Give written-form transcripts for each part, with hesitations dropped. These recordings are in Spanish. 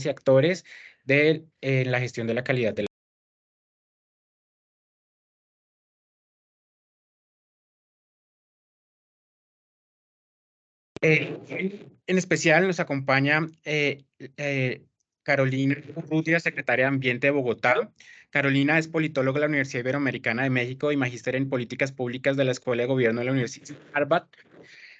y actores en la gestión de la calidad del en especial nos acompaña Carolina Urrutia, secretaria de Ambiente de Bogotá. Carolina es politóloga de la Universidad Iberoamericana de México y magíster en Políticas Públicas de la Escuela de Gobierno de la Universidad de Harvard.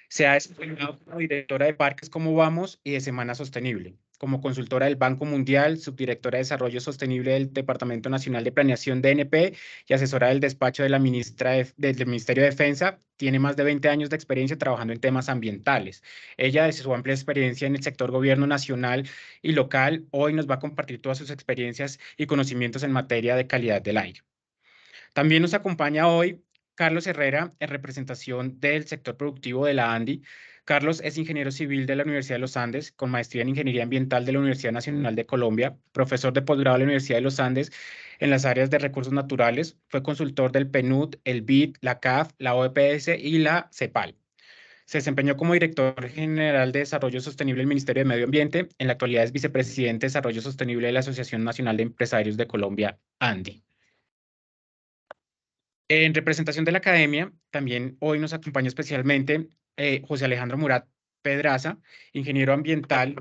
Se ha desempeñado como directora de Parques Como Vamos y de Semana Sostenible, como consultora del Banco Mundial, subdirectora de Desarrollo Sostenible del Departamento Nacional de Planeación DNP y asesora del despacho de la del Ministerio de Defensa. Tiene más de 20 años de experiencia trabajando en temas ambientales. Ella, desde su amplia experiencia en el sector gobierno nacional y local, hoy nos va a compartir todas sus experiencias y conocimientos en materia de calidad del aire. También nos acompaña hoy Carlos Herrera, en representación del sector productivo de la ANDI. Carlos es ingeniero civil de la Universidad de los Andes, con maestría en Ingeniería Ambiental de la Universidad Nacional de Colombia, profesor de posgrado de la Universidad de los Andes en las áreas de recursos naturales, fue consultor del PNUD, el BID, la CAF, la OEPS y la CEPAL. Se desempeñó como director general de Desarrollo Sostenible del Ministerio de Medio Ambiente. En la actualidad es vicepresidente de Desarrollo Sostenible de la Asociación Nacional de Empresarios de Colombia, ANDI. En representación de la academia, también hoy nos acompaña especialmente José Alejandro Murat Pedraza, ingeniero ambiental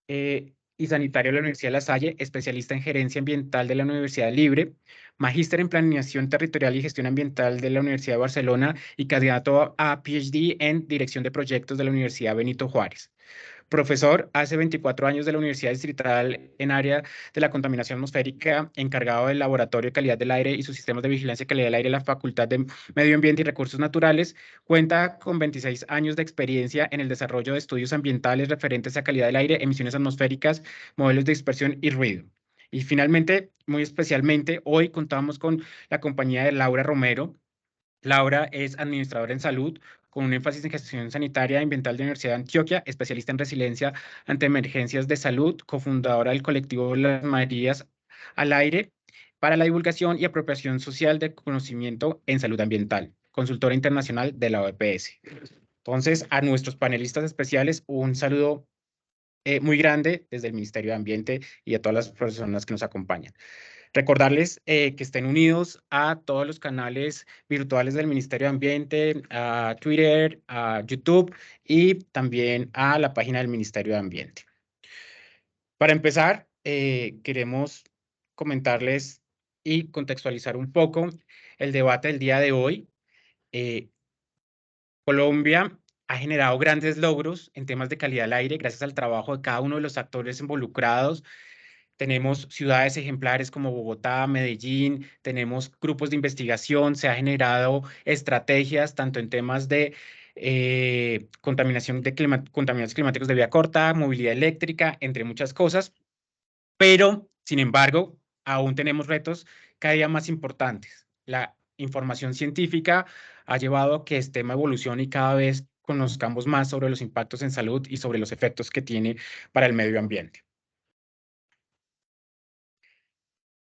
y sanitario de la Universidad de La Salle, especialista en gerencia ambiental de la Universidad Libre, magíster en planeación territorial y gestión ambiental de la Universidad de Barcelona y candidato a PhD en dirección de proyectos de la Universidad Benito Juárez. Profesor hace 24 años de la Universidad Distrital en área de la contaminación atmosférica, encargado del Laboratorio de Calidad del Aire y sus sistemas de vigilancia de calidad del aire en la Facultad de Medio Ambiente y Recursos Naturales. Cuenta con 26 años de experiencia en el desarrollo de estudios ambientales referentes a calidad del aire, emisiones atmosféricas, modelos de dispersión y ruido. Y finalmente, muy especialmente, hoy contamos con la compañía de Laura Romero. Laura es administradora en salud, con un énfasis en gestión sanitaria y ambiental de la Universidad de Antioquia, especialista en resiliencia ante emergencias de salud, cofundadora del colectivo Las Marías al Aire para la divulgación y apropiación social del conocimiento en salud ambiental, consultora internacional de la OEPS. Entonces, a nuestros panelistas especiales, un saludo muy grande desde el Ministerio de Ambiente y a todas las personas que nos acompañan. Recordarles que estén unidos a todos los canales virtuales del Ministerio de Ambiente, a Twitter, a YouTube y también a la página del Ministerio de Ambiente. Para empezar, queremos comentarles y contextualizar un poco el debate del día de hoy. Colombia ha generado grandes logros en temas de calidad del aire gracias al trabajo de cada uno de los actores involucrados. Tenemos ciudades ejemplares como Bogotá, Medellín, tenemos grupos de investigación, se han generado estrategias tanto en temas de contaminación de contaminantes climáticos de vía corta, movilidad eléctrica, entre muchas cosas, pero, sin embargo, aún tenemos retos cada día más importantes. La información científica ha llevado a que este tema evolucione y cada vez conozcamos más sobre los impactos en salud y sobre los efectos que tiene para el medio ambiente.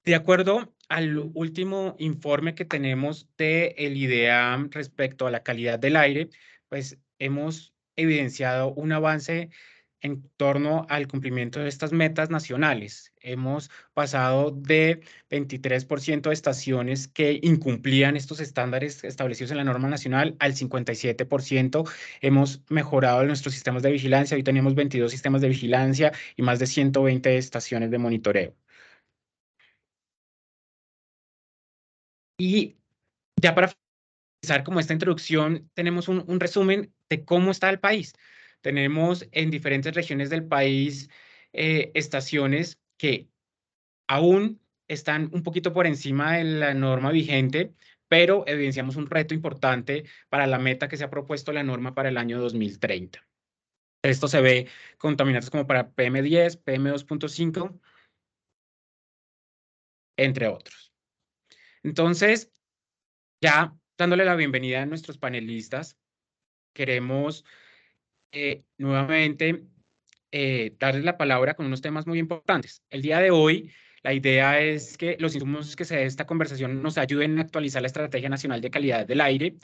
De acuerdo al último informe que tenemos de el IDEAM respecto a la calidad del aire, pues hemos evidenciado un avance en torno al cumplimiento de estas metas nacionales. Hemos pasado de 23% de estaciones que incumplían estos estándares establecidos en la norma nacional al 57%. Hemos mejorado nuestros sistemas de vigilancia. Hoy tenemos 22 sistemas de vigilancia y más de 120 estaciones de monitoreo. Y ya para finalizar como esta introducción, tenemos un resumen de cómo está el país. Tenemos en diferentes regiones del país estaciones que aún están un poquito por encima de la norma vigente, pero evidenciamos un reto importante para la meta que se ha propuesto la norma para el año 2030. Esto se ve contaminantes como para PM10, PM2.5, entre otros. Entonces, ya dándole la bienvenida a nuestros panelistas, queremos nuevamente darles la palabra con unos temas muy importantes. El día de hoy, la idea es que los insumos que se dé esta conversación nos ayuden a actualizar la Estrategia Nacional de Calidad del Aire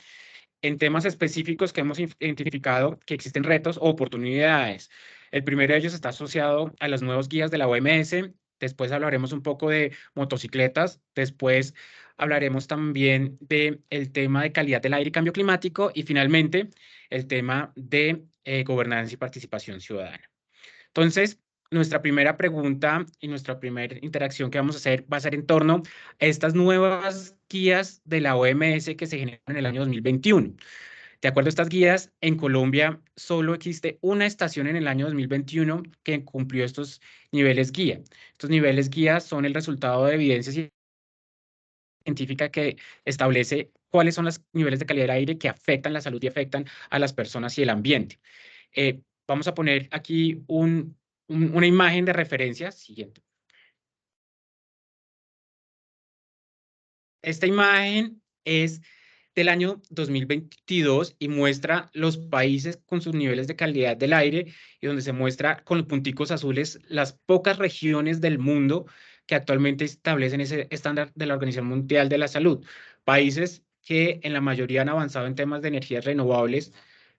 en temas específicos que hemos identificado que existen retos o oportunidades. El primero de ellos está asociado a las nuevas guías de la OMS. Después hablaremos un poco de motocicletas. Después hablaremos también del tema de calidad del aire y cambio climático. Y finalmente, el tema de gobernanza y participación ciudadana. Entonces, nuestra primera pregunta y nuestra primera interacción que vamos a hacer va a ser en torno a estas nuevas guías de la OMS que se generan en el año 2021. De acuerdo a estas guías, en Colombia solo existe una estación en el año 2021 que cumplió estos niveles guía. Estos niveles guía son el resultado de evidencia científica que establece cuáles son los niveles de calidad del aire que afectan la salud y afectan a las personas y el ambiente. Vamos a poner aquí una imagen de referencia. Siguiente. Esta imagen es del año 2022 y muestra los países con sus niveles de calidad del aire y donde se muestra con los punticos azules las pocas regiones del mundo que actualmente establecen ese estándar de la Organización Mundial de la Salud. Países que en la mayoría han avanzado en temas de energías renovables,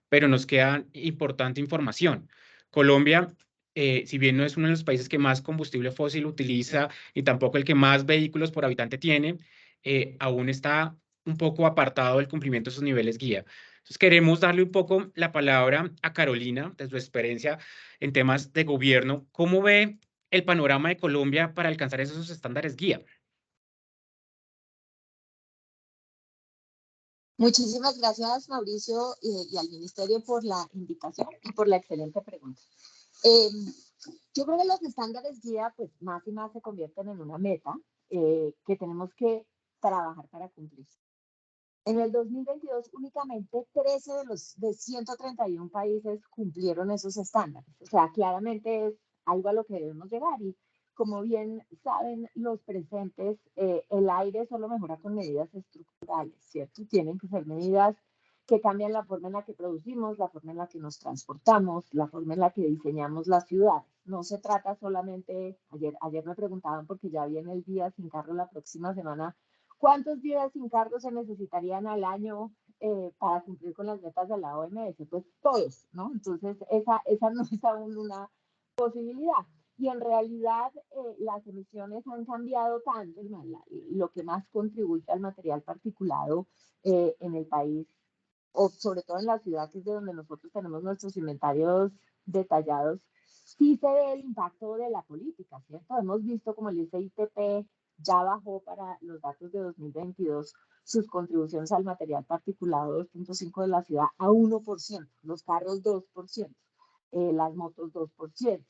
pero nos queda importante información. Colombia, si bien no es uno de los países que más combustible fósil utiliza y tampoco el que más vehículos por habitante tiene, aún está un poco apartado del cumplimiento de sus niveles guía. Entonces queremos darle un poco la palabra a Carolina, de su experiencia en temas de gobierno. ¿Cómo ve el panorama de Colombia para alcanzar esos estándares guía? Muchísimas gracias, Mauricio, y al Ministerio por la invitación y por la excelente pregunta. Yo creo que los estándares guía, pues más y más se convierten en una meta que tenemos que trabajar para cumplir. En el 2022, únicamente 13 de 131 países cumplieron esos estándares. O sea, claramente es algo a lo que debemos llegar. Y como bien saben los presentes, el aire solo mejora con medidas estructurales, ¿cierto? Tienen que ser medidas que cambian la forma en la que producimos, la forma en la que nos transportamos, la forma en la que diseñamos las ciudades. No se trata solamente, ayer me preguntaban porque ya viene el día sin carro la próxima semana, ¿cuántos días sin cargo se necesitarían al año para cumplir con las metas de la OMS? Pues todos, ¿no? Entonces, esa no es aún una posibilidad. Y en realidad las emisiones han cambiado tanto, lo que más contribuye al material particulado en el país, o sobre todo en la ciudad, que es de donde nosotros tenemos nuestros inventarios detallados, sí se ve el impacto de la política, ¿cierto? Hemos visto como el ICITP ya bajó para los datos de 2022 sus contribuciones al material particulado 2.5 de la ciudad a 1%, los carros 2%, las motos 2%.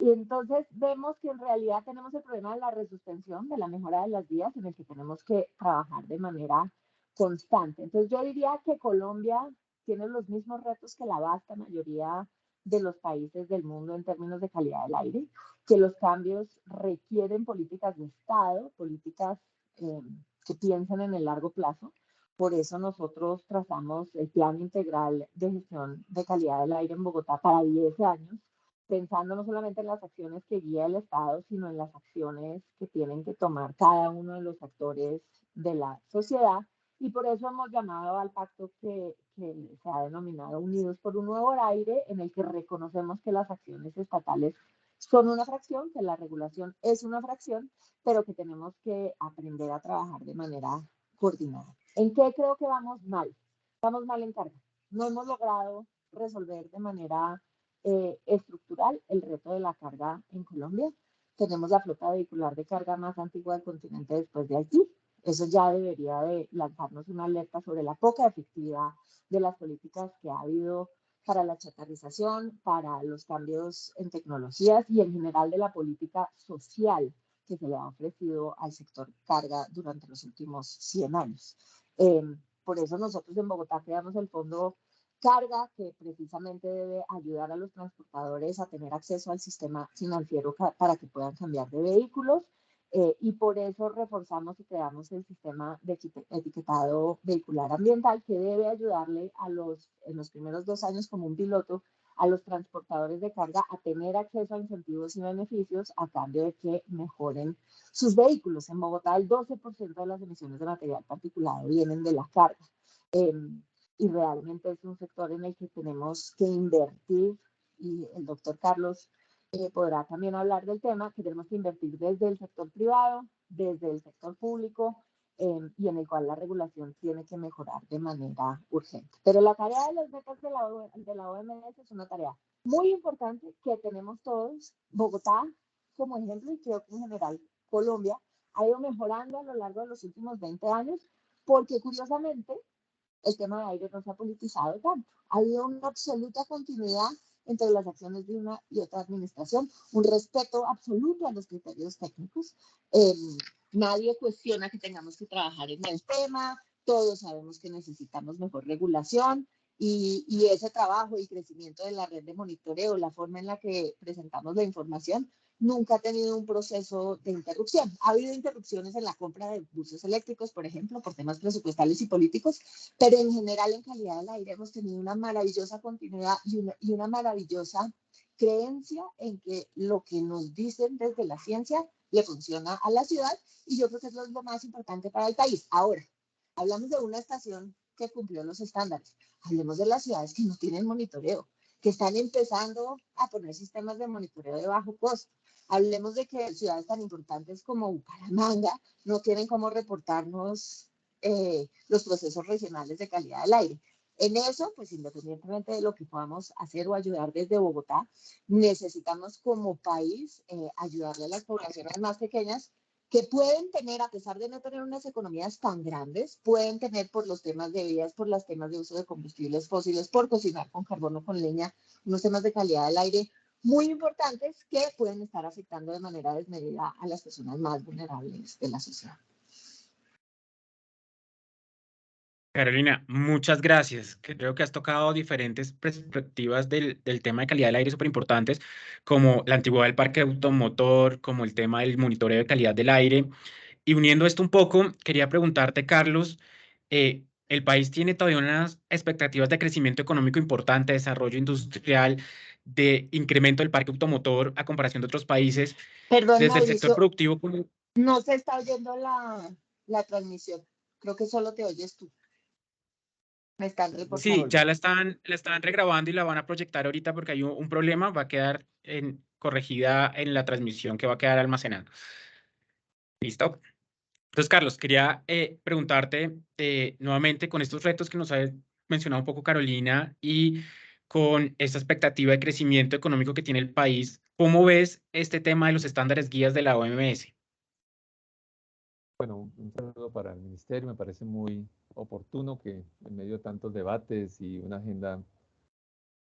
Y entonces vemos que en realidad tenemos el problema de la resuspensión, de la mejora de las vías, en el que tenemos que trabajar de manera constante. Entonces yo diría que Colombia tiene los mismos retos que la vasta mayoría de los países del mundo en términos de calidad del aire, que los cambios requieren políticas de Estado, políticas que piensen en el largo plazo. Por eso nosotros trazamos el Plan Integral de Gestión de Calidad del Aire en Bogotá para 10 años, pensando no solamente en las acciones que guía el Estado, sino en las acciones que tienen que tomar cada uno de los actores de la sociedad. Y por eso hemos llamado al pacto que se ha denominado Unidos por un Nuevo Aire, en el que reconocemos que las acciones estatales son una fracción, que la regulación es una fracción, pero que tenemos que aprender a trabajar de manera coordinada. ¿En qué creo que vamos mal? Vamos mal en carga. No hemos logrado resolver de manera estructural el reto de la carga en Colombia. Tenemos la flota vehicular de carga más antigua del continente después de Haití. Eso ya debería de lanzarnos una alerta sobre la poca efectividad de las políticas que ha habido para la chatarrización, para los cambios en tecnologías y en general de la política social que se le ha ofrecido al sector carga durante los últimos 100 años. Por eso nosotros en Bogotá creamos el Fondo Carga, que precisamente debe ayudar a los transportadores a tener acceso al sistema financiero para que puedan cambiar de vehículos. Y por eso reforzamos y creamos el sistema de etiquetado vehicular ambiental, que debe ayudarle en los primeros 2 años como un piloto a los transportadores de carga a tener acceso a incentivos y beneficios a cambio de que mejoren sus vehículos. En Bogotá el 12% de las emisiones de material particulado vienen de la carga. Y realmente es un sector en el que tenemos que invertir y el doctor Carlos podrá también hablar del tema, que tenemos que invertir desde el sector privado, desde el sector público, y en el cual la regulación tiene que mejorar de manera urgente. Pero la tarea de las becas de la OMS es una tarea muy importante que tenemos todos. Bogotá, como ejemplo, y creo que en general Colombia, ha ido mejorando a lo largo de los últimos 20 años, porque curiosamente el tema de aire no se ha politizado tanto. Ha habido una absoluta continuidad entre las acciones de una y otra administración, un respeto absoluto a los criterios técnicos. Nadie cuestiona que tengamos que trabajar en el tema, todos sabemos que necesitamos mejor regulación y ese trabajo y crecimiento de la red de monitoreo, la forma en la que presentamos la información, nunca ha tenido un proceso de interrupción. Ha habido interrupciones en la compra de buses eléctricos, por ejemplo, por temas presupuestales y políticos, pero en general en calidad del aire hemos tenido una maravillosa continuidad y una maravillosa creencia en que lo que nos dicen desde la ciencia le funciona a la ciudad, y yo creo que eso es lo más importante para el país. Ahora, hablamos de una estación que cumplió los estándares. Hablemos de las ciudades que no tienen monitoreo, que están empezando a poner sistemas de monitoreo de bajo costo. Hablemos de que ciudades tan importantes como Bucaramanga no tienen cómo reportarnos los procesos regionales de calidad del aire. En eso, pues independientemente de lo que podamos hacer o ayudar desde Bogotá, necesitamos como país ayudarle a las poblaciones más pequeñas que pueden tener, a pesar de no tener unas economías tan grandes, pueden tener por los temas de vías, por los temas de uso de combustibles fósiles, por cocinar con carbón o con leña, unos temas de calidad del aire muy importantes que pueden estar afectando de manera desmedida a las personas más vulnerables de la sociedad. Carolina, muchas gracias. Creo que has tocado diferentes perspectivas del tema de calidad del aire súper importantes, como la antigüedad del parque automotor, como el tema del monitoreo de calidad del aire. Y uniendo esto un poco, quería preguntarte, Carlos, el país tiene todavía unas expectativas de crecimiento económico importante, desarrollo industrial, de incremento del parque automotor a comparación de otros países, Perdón, desde el sector Mauricio, productivo. no se está oyendo la transmisión. Creo que solo te oyes tú. Me están Sí, reportando. ya la están regrabando y la van a proyectar ahorita porque hay un problema, va a quedar corregida en la transmisión que va a quedar almacenada. ¿Listo? Entonces, Carlos, quería preguntarte nuevamente con estos retos que nos ha mencionado un poco Carolina y con esta expectativa de crecimiento económico que tiene el país, ¿cómo ves este tema de los estándares guías de la OMS? Bueno, un saludo para el ministerio. Me parece muy oportuno que en medio de tantos debates y una agenda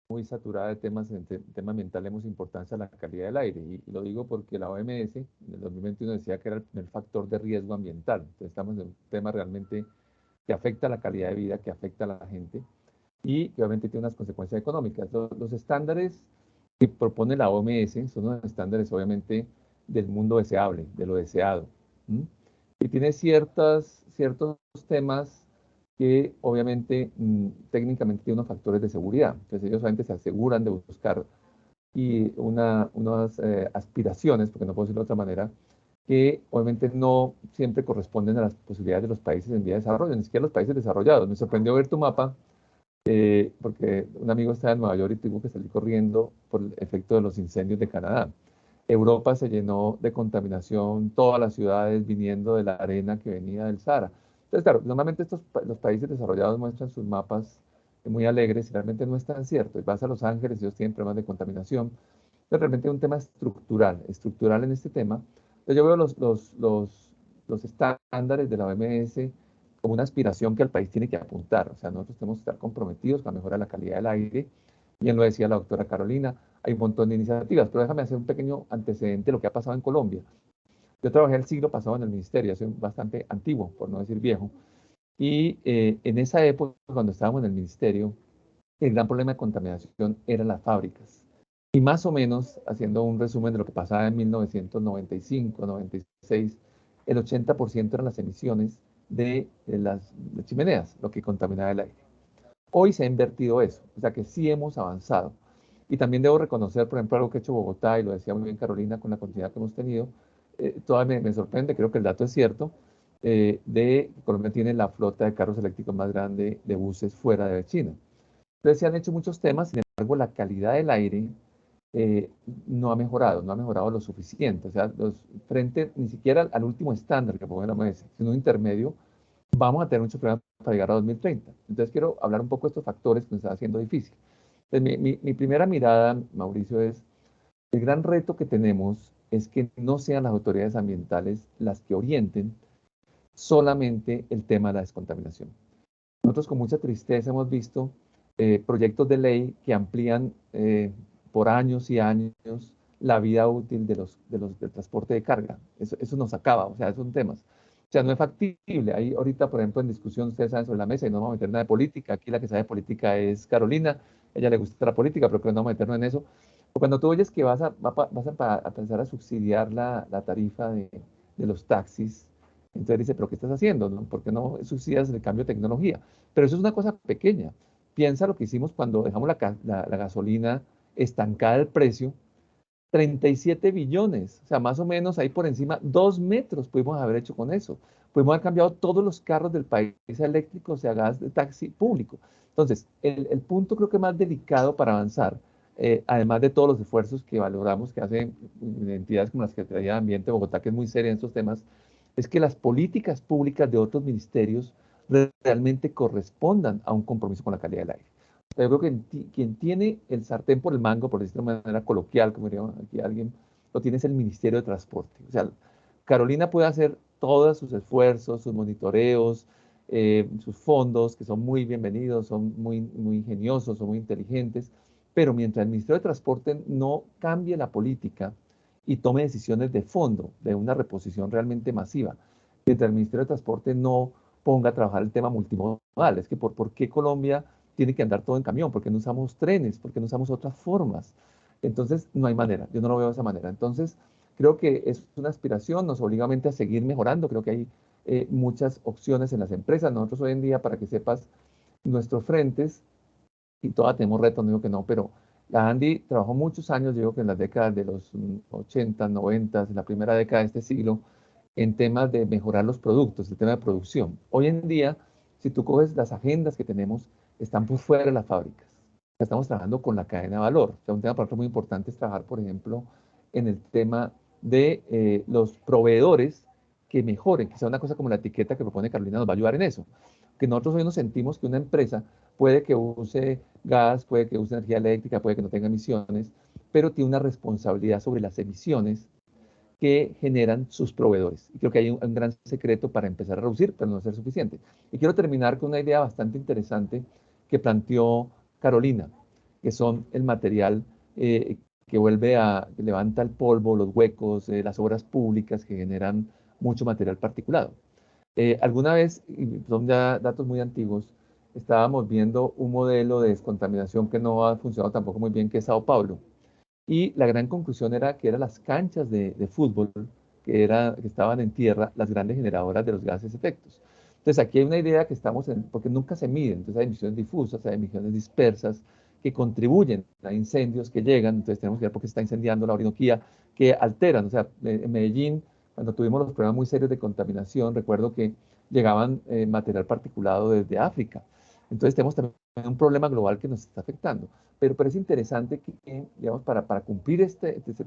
muy saturada de temas, en tema ambiental, demos importancia a la calidad del aire. Y lo digo porque la OMS en el 2021 decía que era el primer factor de riesgo ambiental. Entonces estamos en un tema realmente que afecta a la calidad de vida, que afecta a la gente y que obviamente tiene unas consecuencias económicas. Los estándares que propone la OMS son unos estándares obviamente del mundo deseable, de lo deseado. ¿Mm? Y tiene ciertos temas que obviamente técnicamente tienen unos factores de seguridad. Entonces ellos obviamente se aseguran de buscar unas aspiraciones, porque no puedo decirlo de otra manera, que obviamente no siempre corresponden a las posibilidades de los países en vía de desarrollo, ni siquiera los países desarrollados. Me sorprendió ver tu mapa, porque un amigo estaba en Nueva York y tuvo que salir corriendo por el efecto de los incendios de Canadá. Europa se llenó de contaminación, todas las ciudades viniendo de la arena que venía del Sahara. Entonces, claro, normalmente los países desarrollados muestran sus mapas muy alegres y realmente no es tan cierto. Y vas a Los Ángeles y ellos tienen problemas de contaminación. Entonces, realmente es un tema estructural en este tema. Entonces, yo veo los estándares de la OMS como una aspiración que el país tiene que apuntar. O sea, nosotros tenemos que estar comprometidos con la mejora de la calidad del aire. Bien lo decía la doctora Carolina, hay un montón de iniciativas, pero déjame hacer un pequeño antecedente de lo que ha pasado en Colombia. Yo trabajé el siglo pasado en el ministerio, soy bastante antiguo, por no decir viejo, y en esa época, cuando estábamos en el ministerio, el gran problema de contaminación eran las fábricas. Y más o menos, haciendo un resumen de lo que pasaba en 1995, 96, el 80% eran las emisiones de las chimeneas, lo que contaminaba el aire. Hoy se ha invertido eso, o sea que sí hemos avanzado. Y también debo reconocer, por ejemplo, algo que ha hecho Bogotá, y lo decía muy bien Carolina con la continuidad que hemos tenido, todavía me sorprende, creo que el dato es cierto, de que Colombia tiene la flota de carros eléctricos más grande de buses fuera de China. Entonces se han hecho muchos temas, sin embargo la calidad del aire no ha mejorado lo suficiente. O sea, frente ni siquiera al último estándar que pone la OMS, sino un intermedio, vamos a tener muchos problemas para llegar a 2030. Entonces quiero hablar un poco de estos factores que nos están haciendo difícil. Entonces, mi primera mirada, Mauricio, es el gran reto que tenemos es que no sean las autoridades ambientales las que orienten solamente el tema de la descontaminación. Nosotros con mucha tristeza hemos visto proyectos de ley que amplían por años y años la vida útil del transporte de carga. Eso nos acaba, o sea, son temas. O sea, no es factible. Ahí ahorita, por ejemplo, en discusión, ustedes saben sobre la mesa y no vamos a meter nada de política. Aquí la que sabe de política es Carolina. A ella le gusta la política, pero creo que no vamos a meternos en eso. Pero cuando tú oyes que vas a pensar a subsidiar la tarifa de los taxis, entonces dice, ¿pero qué estás haciendo? ¿No? ¿Por qué no subsidias el cambio de tecnología? Pero eso es una cosa pequeña. Piensa lo que hicimos cuando dejamos la gasolina estancada el precio, 37 billones, o sea, más o menos ahí por encima, 2 metros pudimos haber hecho con eso. Pudimos haber cambiado todos los carros del país a eléctricos y a gas de taxi público. Entonces, el punto creo que más delicado para avanzar, además de todos los esfuerzos que valoramos que hacen entidades como la Secretaría de Ambiente de Bogotá, que es muy seria en estos temas, es que las políticas públicas de otros ministerios realmente correspondan a un compromiso con la calidad del aire. Yo creo que quien tiene el sartén por el mango, por decirlo de manera coloquial, como diría aquí alguien, lo tiene es el Ministerio de Transporte. O sea, Carolina puede hacer todos sus esfuerzos, sus monitoreos, sus fondos, que son muy bienvenidos, son muy ingeniosos, son muy inteligentes, pero mientras el Ministerio de Transporte no cambie la política y tome decisiones de fondo, de una reposición realmente masiva, mientras el Ministerio de Transporte no ponga a trabajar el tema multimodal, es que ¿por qué Colombia tiene que andar todo en camión? ¿Por qué no usamos trenes? ¿Por qué no usamos otras formas? Entonces, no hay manera, yo no lo veo de esa manera. Entonces, creo que es una aspiración, nos obliga a seguir mejorando, creo que hay muchas opciones en las empresas. Nosotros hoy en día, para que sepas, nuestros frentes, y todas tenemos retos, no digo que no, pero la Andy trabajó muchos años, digo que en las décadas de los 80, 90, en la primera década de este siglo, en temas de mejorar los productos, el tema de producción. Hoy en día, si tú coges las agendas que tenemos, están por fuera de las fábricas. Estamos trabajando con la cadena de valor. O sea, un tema para nosotros muy importante es trabajar, por ejemplo, en el tema de los proveedores que mejoren, que sea una cosa como la etiqueta que propone Carolina nos va a ayudar en eso. Que nosotros hoy nos sentimos que una empresa puede que use gas, puede que use energía eléctrica, puede que no tenga emisiones, pero tiene una responsabilidad sobre las emisiones que generan sus proveedores. Y creo que hay un gran secreto para empezar a reducir, pero no ser suficiente. Y quiero terminar con una idea bastante interesante que planteó Carolina, que son el material que levanta el polvo, los huecos, las obras públicas que generan mucho material particulado. Alguna vez, y son ya datos muy antiguos, estábamos viendo un modelo de descontaminación que no ha funcionado tampoco muy bien, que es Sao Paulo. Y la gran conclusión era que eran las canchas de fútbol que estaban en tierra las grandes generadoras de los gases efectos. Entonces aquí hay una idea que estamos en, porque nunca se miden, entonces hay emisiones difusas, hay emisiones dispersas que contribuyen a incendios que llegan, entonces tenemos que ver por qué se está incendiando la Orinoquía, que alteran, o sea, en Medellín, cuando tuvimos los problemas muy serios de contaminación, recuerdo que llegaban material particulado desde África. Entonces tenemos también un problema global que nos está afectando. Pero es interesante que, digamos, para cumplir,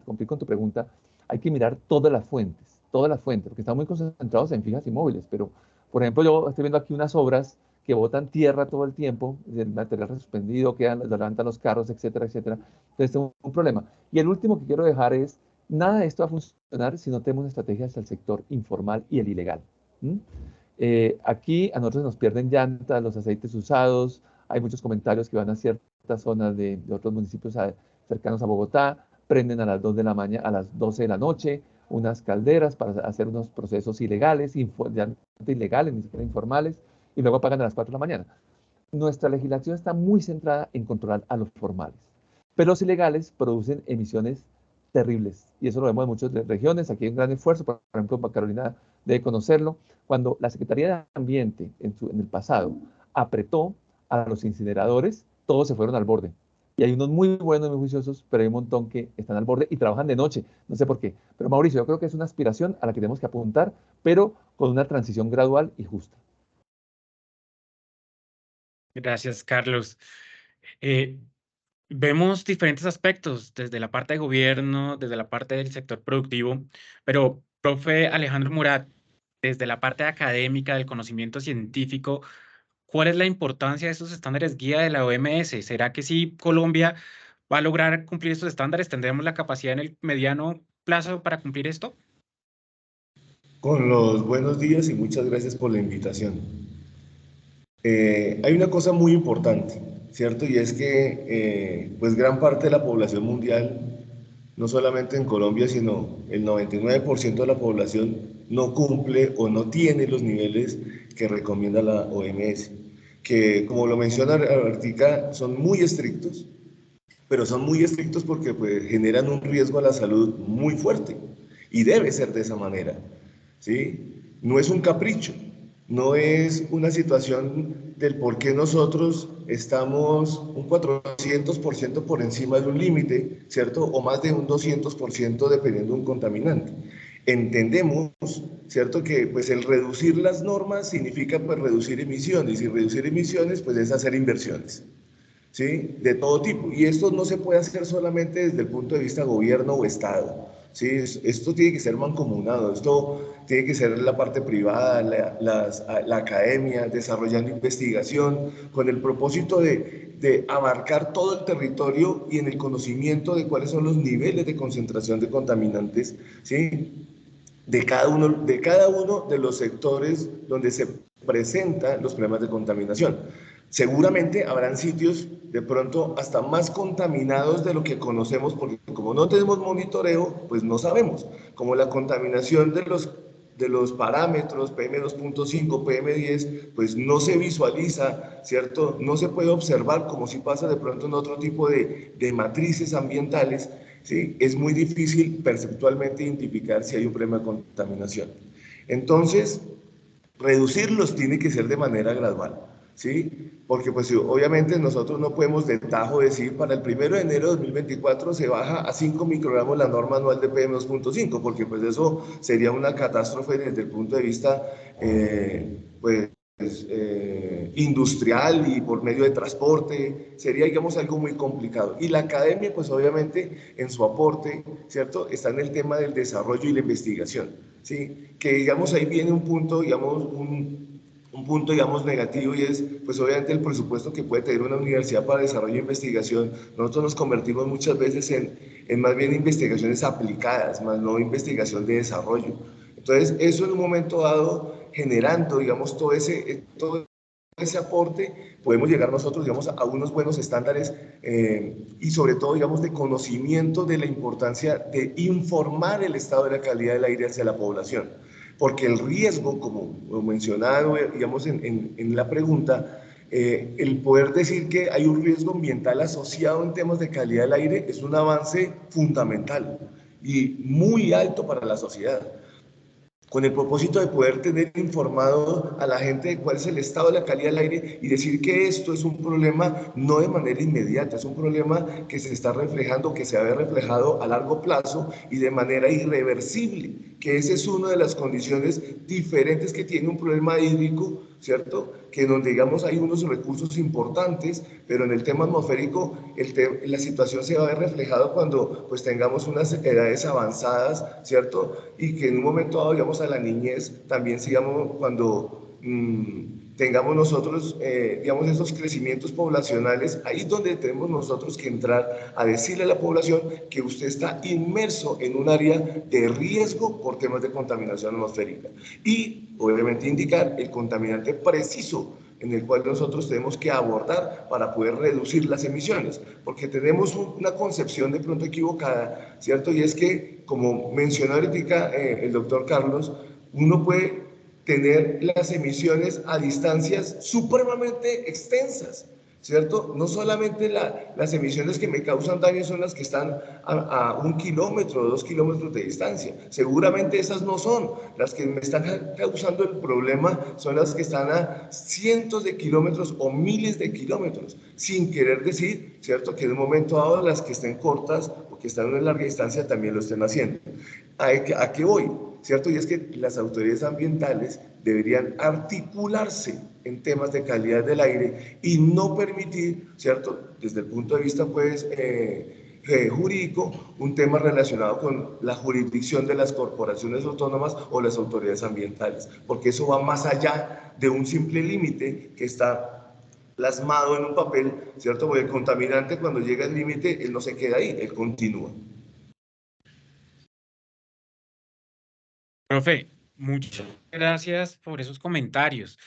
cumplir con tu pregunta, hay que mirar todas las fuentes, porque estamos muy concentrados en fijas y móviles, pero, por ejemplo, yo estoy viendo aquí unas obras que botan tierra todo el tiempo, el material suspendido, levantan los carros, etcétera, etcétera. Entonces, tengo un problema. Y el último que quiero dejar es, nada de esto va a funcionar si no tenemos estrategias hacia el sector informal y el ilegal. Aquí a nosotros nos pierden llantas, los aceites usados, hay muchos comentarios que van a ciertas zonas de otros municipios cercanos a Bogotá, prenden a las 2 de la mañana, a las 12 de la noche, unas calderas para hacer unos procesos ilegales, ilegales, ni siquiera informales, y luego apagan a las 4 de la mañana. Nuestra legislación está muy centrada en controlar a los formales, pero los ilegales producen emisiones terribles, y eso lo vemos en muchas regiones. Aquí hay un gran esfuerzo, por ejemplo, Carolina debe conocerlo, cuando la Secretaría de Ambiente en el pasado apretó a los incineradores, todos se fueron al borde. Y hay unos muy buenos, muy juiciosos, pero hay un montón que están al borde y trabajan de noche. No sé por qué. Pero Mauricio, yo creo que es una aspiración a la que tenemos que apuntar, pero con una transición gradual y justa. Gracias, Carlos. Eh, Vemos diferentes aspectos desde la parte de gobierno, desde la parte del sector productivo, pero, profe Alejandro Murat, desde la parte académica, del conocimiento científico, ¿cuál es la importancia de estos estándares guía de la OMS? ¿Será que si Colombia va a lograr cumplir estos estándares, tendremos la capacidad en el mediano plazo para cumplir esto? Con los buenos días y muchas gracias por la invitación. Hay una cosa muy importante, ¿cierto? Y es que pues gran parte de la población mundial, no solamente en Colombia, sino el 99% de la población no cumple o no tiene los niveles que recomienda la OMS, que como lo menciona Artica, son muy estrictos, pero son muy estrictos porque pues, generan un riesgo a la salud muy fuerte y debe ser de esa manera, ¿sí? No es un capricho, no es una situación del por qué nosotros estamos un 400% por encima de un límite, ¿cierto? O más de un 200% dependiendo de un contaminante. Entendemos, ¿cierto? Que pues el reducir las normas significa pues reducir emisiones y reducir emisiones pues es hacer inversiones. ¿Sí? De todo tipo. Y esto no se puede hacer solamente desde el punto de vista gobierno o Estado. ¿Sí? Esto tiene que ser mancomunado, esto tiene que ser la parte privada, la academia, desarrollando investigación, con el propósito de abarcar todo el territorio y en el conocimiento de cuáles son los niveles de concentración de contaminantes, ¿sí? de cada uno de los sectores donde se presentan los problemas de contaminación. Seguramente habrán sitios de pronto hasta más contaminados de lo que conocemos, porque como no tenemos monitoreo, pues no sabemos. Como la contaminación de los parámetros PM2.5, PM10, pues no se visualiza, ¿cierto? No se puede observar como si pasa de pronto en otro tipo de matrices ambientales, ¿sí? Es muy difícil perceptualmente identificar si hay un problema de contaminación. Entonces, reducirlos tiene que ser de manera gradual, ¿sí? Porque pues obviamente nosotros no podemos de tajo decir para el 1 de enero de 2024 se baja a 5 microgramos la norma anual de PM2.5, porque pues eso sería una catástrofe desde el punto de vista pues industrial y por medio de transporte, sería digamos algo muy complicado. Y la academia pues obviamente en su aporte, ¿cierto? Está en el tema del desarrollo y la investigación, ¿sí? Que digamos ahí viene un punto, digamos, un punto, digamos, negativo y es, pues obviamente el presupuesto que puede tener una universidad para desarrollo e investigación. Nosotros nos convertimos muchas veces en más bien investigaciones aplicadas, más no investigación de desarrollo. Entonces, eso en un momento dado, generando, digamos, todo ese aporte, podemos llegar nosotros, digamos, a unos buenos estándares y sobre todo, digamos, de conocimiento de la importancia de informar el estado de la calidad del aire hacia la población. Porque el riesgo, como mencionado, digamos, en la pregunta, el poder decir que hay un riesgo ambiental asociado en temas de calidad del aire es un avance fundamental y muy alto para la sociedad, con el propósito de poder tener informado a la gente de cuál es el estado de la calidad del aire y decir que esto es un problema no de manera inmediata, es un problema que se está reflejando, que se ha reflejado a largo plazo y de manera irreversible, que esa es una de las condiciones diferentes que tiene un problema hídrico, ¿cierto? Que donde digamos hay unos recursos importantes, pero en el tema atmosférico la situación se va a ver reflejado cuando pues tengamos unas edades avanzadas, ¿cierto? Y que en un momento dado, digamos, a la niñez también sigamos cuando tengamos nosotros, digamos, esos crecimientos poblacionales, ahí es donde tenemos nosotros que entrar a decirle a la población que usted está inmerso en un área de riesgo por temas de contaminación atmosférica. Y, obviamente, indicar el contaminante preciso en el cual nosotros tenemos que abordar para poder reducir las emisiones, porque tenemos una concepción de pronto equivocada, ¿cierto? Y es que, como mencionó ahorita el doctor Carlos, uno puede tener las emisiones a distancias supremamente extensas, ¿cierto? No solamente las emisiones que me causan daño son las que están a 1 kilómetro o 2 kilómetros de distancia. Seguramente esas no son. Las que me están causando el problema son las que están a cientos de kilómetros o miles de kilómetros, sin querer decir, ¿cierto? Que en un momento dado las que estén cortas o que están a una larga distancia también lo estén haciendo. ¿A qué voy? ¿Cierto? Y es que las autoridades ambientales deberían articularse, en temas de calidad del aire y no permitir, ¿cierto? Desde el punto de vista, pues, jurídico, un tema relacionado con la jurisdicción de las corporaciones autónomas o las autoridades ambientales, porque eso va más allá de un simple límite que está plasmado en un papel, ¿cierto? Porque el contaminante cuando llega al límite, él no se queda ahí, él continúa. Profe, muchas gracias por esos comentarios.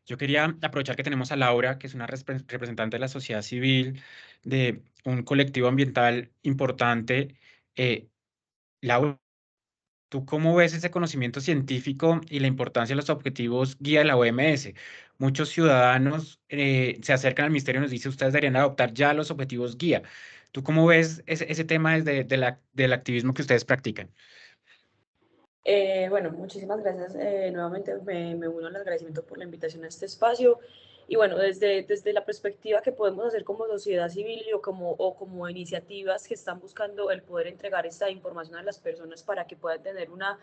Yo quería aprovechar que tenemos a Laura, que es una representante de la sociedad civil, de un colectivo ambiental importante. Laura, ¿tú cómo ves ese conocimiento científico y la importancia de los objetivos guía de la OMS? Muchos ciudadanos se acercan al ministerio y nos dicen, ustedes deberían adoptar ya los objetivos guía. ¿Tú cómo ves ese tema desde del activismo que ustedes practican? Bueno, muchísimas gracias. Nuevamente me uno al agradecimiento por la invitación a este espacio. Y bueno, desde la perspectiva que podemos hacer como sociedad civil o como iniciativas que están buscando el poder entregar esta información a las personas para que puedan tener una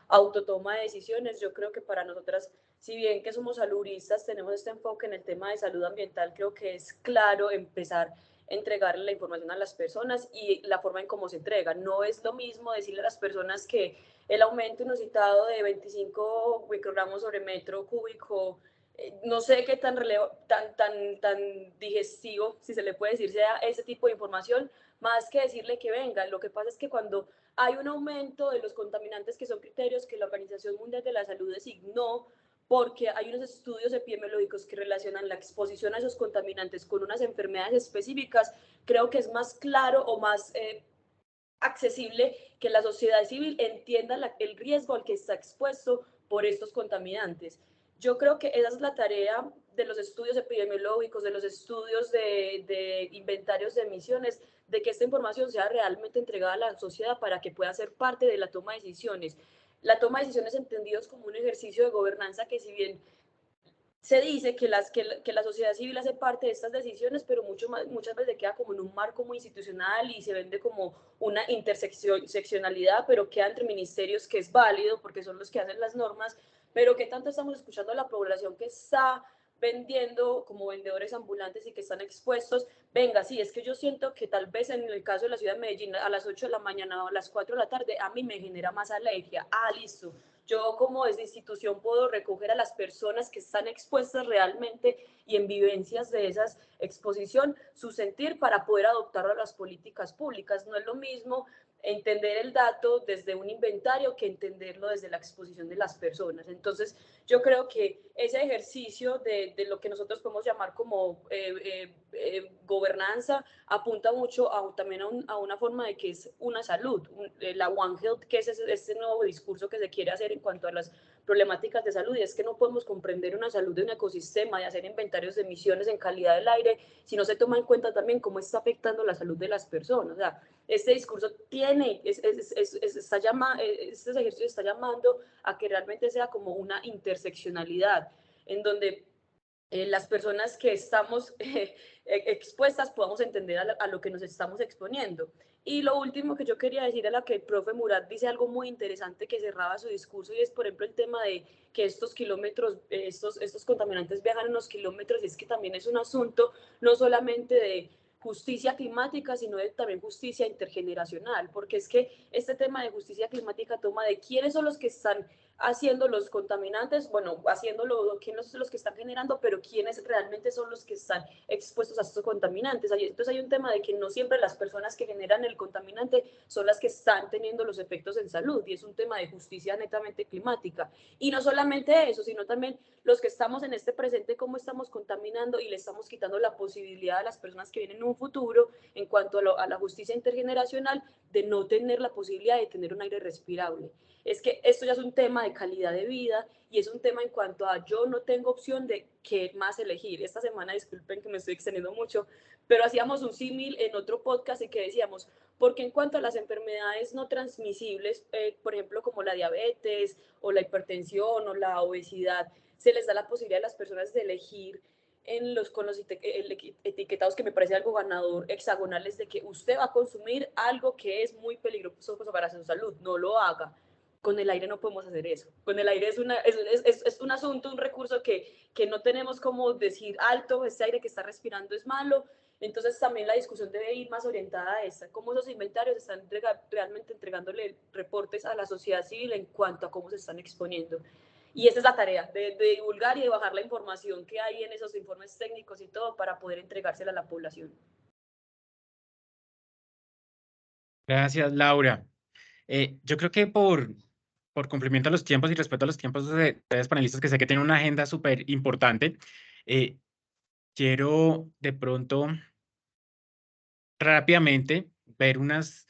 autotoma de decisiones, yo creo que para nosotras, si bien que somos saludistas, tenemos este enfoque en el tema de salud ambiental, creo que es claro empezar a entregarle la información a las personas y la forma en cómo se entrega. No es lo mismo decirle a las personas que el aumento inusitado de 25 microgramos sobre metro cúbico, no sé qué tan digestivo, si se le puede decir, sea ese tipo de información, más que decirle que venga. Lo que pasa es que cuando hay un aumento de los contaminantes, que son criterios que la Organización Mundial de la Salud designó, porque hay unos estudios epidemiológicos que relacionan la exposición a esos contaminantes con unas enfermedades específicas, creo que es más claro o más accesible que la sociedad civil entienda el riesgo al que está expuesto por estos contaminantes. Yo creo que esa es la tarea de los estudios epidemiológicos, de los estudios de inventarios de emisiones, de que esta información sea realmente entregada a la sociedad para que pueda ser parte de la toma de decisiones. La toma de decisiones entendidos como un ejercicio de gobernanza que, si bien se dice que la sociedad civil hace parte de estas decisiones, pero muchas veces queda como en un marco muy institucional y se vende como una interseccionalidad, pero queda entre ministerios, que es válido porque son los que hacen las normas, pero que tanto estamos escuchando a la población que está vendiendo como vendedores ambulantes y que están expuestos. Venga, sí, es que yo siento que tal vez en el caso de la ciudad de Medellín a las 8 de la mañana o a las 4 de la tarde a mí me genera más alergia. Ah, listo. Yo como desde institución puedo recoger a las personas que están expuestas realmente y en vivencias de esa exposición su sentir para poder adoptar a las políticas públicas. No es lo mismo entender el dato desde un inventario que entenderlo desde la exposición de las personas. Entonces, yo creo que ese ejercicio de lo que nosotros podemos llamar como gobernanza apunta mucho también a una forma de que es una salud, la One Health, que es este nuevo discurso que se quiere hacer en cuanto a las problemáticas de salud, y es que no podemos comprender una salud de un ecosistema, de hacer inventarios de emisiones en calidad del aire, si no se toma en cuenta también cómo está afectando la salud de las personas. O sea, este discurso este ejercicio está llamando a que realmente sea como una interseccionalidad, en donde las personas que estamos expuestas podamos entender a lo que nos estamos exponiendo. Y lo último que yo quería decir, a la que el profe Murat dice algo muy interesante que cerraba su discurso, y es, por ejemplo, el tema de que estos kilómetros, estos contaminantes viajan unos kilómetros, y es que también es un asunto no solamente de justicia climática, sino también justicia intergeneracional, porque es que este tema de justicia climática toma de quiénes son los que están haciendo los contaminantes, bueno, haciéndolo, quiénes son los que están generando, pero quiénes realmente son los que están expuestos a estos contaminantes. Entonces hay un tema de que no siempre las personas que generan el contaminante son las que están teniendo los efectos en salud, y es un tema de justicia netamente climática. Y no solamente eso, sino también los que estamos en este presente, cómo estamos contaminando y le estamos quitando la posibilidad a las personas que vienen en un futuro, en cuanto a la justicia intergeneracional, de no tener la posibilidad de tener un aire respirable. Es que esto ya es un tema de calidad de vida, y es un tema en cuanto a yo no tengo opción de qué más elegir. Esta semana, disculpen que me estoy extendiendo mucho, pero hacíamos un símil en otro podcast y que decíamos, porque en cuanto a las enfermedades no transmisibles, por ejemplo, como la diabetes o la hipertensión o la obesidad, se les da la posibilidad a las personas de elegir con los etiquetados, que me parece algo ganador, hexagonales, de que usted va a consumir algo que es muy peligroso para su salud, no lo haga. Con el aire no podemos hacer eso. Con el aire es un asunto, un recurso que no tenemos como decir alto, este aire que está respirando es malo. Entonces también la discusión debe ir más orientada a esta, cómo esos inventarios están realmente entregándole reportes a la sociedad civil en cuanto a cómo se están exponiendo. Y esa es la tarea, de divulgar y de bajar la información que hay en esos informes técnicos y todo para poder entregársela a la población. Gracias, Laura. Yo creo que por cumplimiento a los tiempos y respeto a los tiempos de ustedes panelistas, que sé que tienen una agenda súper importante, quiero de pronto rápidamente ver unas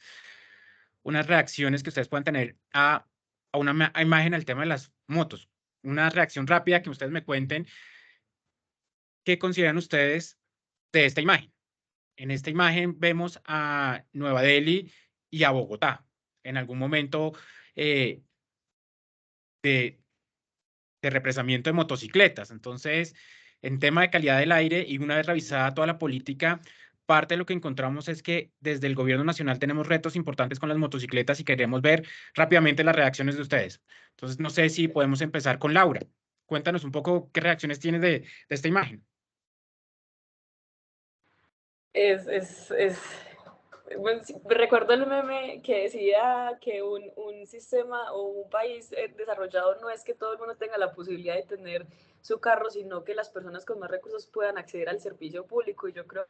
reacciones que ustedes puedan tener a una imagen al tema de las motos. Una reacción rápida que ustedes me cuenten qué consideran ustedes de esta imagen. En esta imagen vemos a Nueva Delhi y a Bogotá. En algún momento de represamiento de motocicletas. Entonces, en tema de calidad del aire y una vez revisada toda la política, parte de lo que encontramos es que desde el gobierno nacional tenemos retos importantes con las motocicletas y queremos ver rápidamente las reacciones de ustedes. Entonces, no sé si podemos empezar con Laura. Cuéntanos un poco qué reacciones tienes de esta imagen. Bueno, recuerdo el meme que decía que un sistema o un país desarrollado no es que todo el mundo tenga la posibilidad de tener su carro, sino que las personas con más recursos puedan acceder al servicio público. Y yo creo que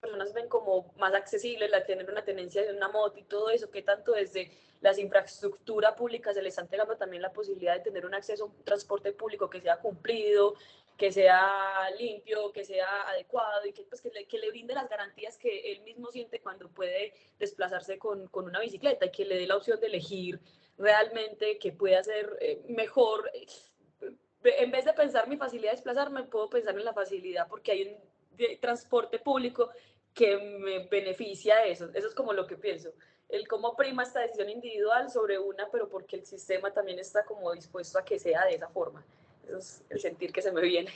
las personas ven como más accesible la tener una tenencia de una moto y todo eso, que tanto desde las infraestructuras públicas se les está entregando también la posibilidad de tener un acceso a un transporte público que sea cumplido, que sea limpio, que sea adecuado y que, pues, que le brinde las garantías que él mismo siente cuando puede desplazarse con una bicicleta y que le dé la opción de elegir realmente que pueda ser mejor. En vez de pensar mi facilidad de desplazarme, puedo pensar en la facilidad porque hay un transporte público que me beneficia eso. Eso es como lo que pienso. El cómo prima esta decisión individual sobre una, pero porque el sistema también está como dispuesto a que sea de esa forma. Eso es el sentir que se me viene.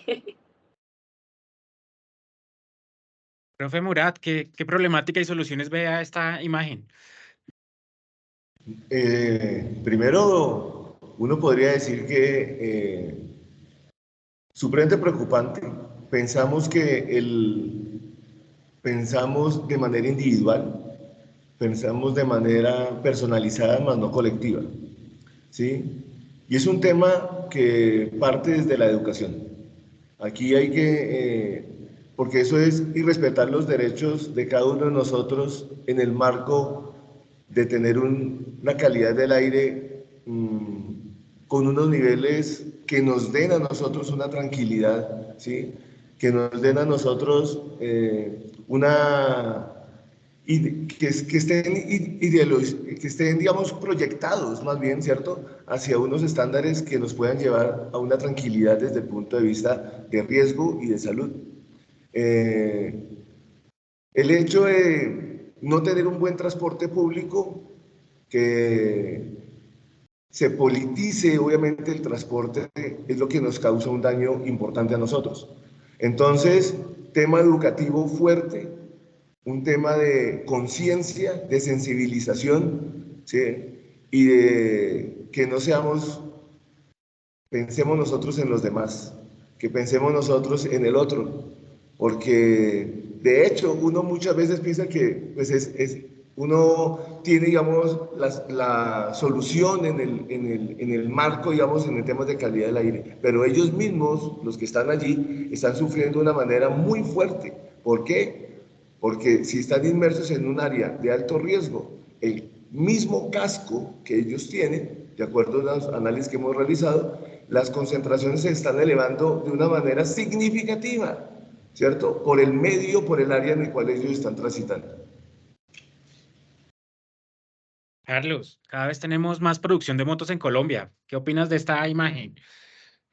Profe Murat, ¿qué problemática y soluciones ve a esta imagen? Primero, uno podría decir que supremamente preocupante. Pensamos pensamos de manera individual, pensamos de manera personalizada, más no colectiva, ¿sí? Y es un tema que parte desde la educación. Aquí hay porque eso es irrespetar los derechos de cada uno de nosotros en el marco de tener una calidad del aire con unos niveles que nos den a nosotros una tranquilidad, ¿sí? Que nos den a nosotros que estén, digamos, proyectados más bien, ¿cierto?, hacia unos estándares que nos puedan llevar a una tranquilidad desde el punto de vista de riesgo y de salud. El hecho de no tener un buen transporte público, que se politice obviamente el transporte, es lo que nos causa un daño importante a nosotros. Entonces, tema educativo fuerte, un tema de conciencia, de sensibilización, ¿sí? Y de que no pensemos nosotros en los demás, que pensemos nosotros en el otro, porque de hecho uno muchas veces piensa que pues uno tiene, digamos, la solución en el marco, digamos, en el tema de calidad del aire, pero ellos mismos, los que están allí, están sufriendo de una manera muy fuerte. ¿Por qué? Porque si están inmersos en un área de alto riesgo, el mismo casco que ellos tienen, de acuerdo a los análisis que hemos realizado, las concentraciones se están elevando de una manera significativa, ¿cierto? Por el medio, por el área en el cual ellos están transitando. Carlos, cada vez tenemos más producción de motos en Colombia. ¿Qué opinas de esta imagen?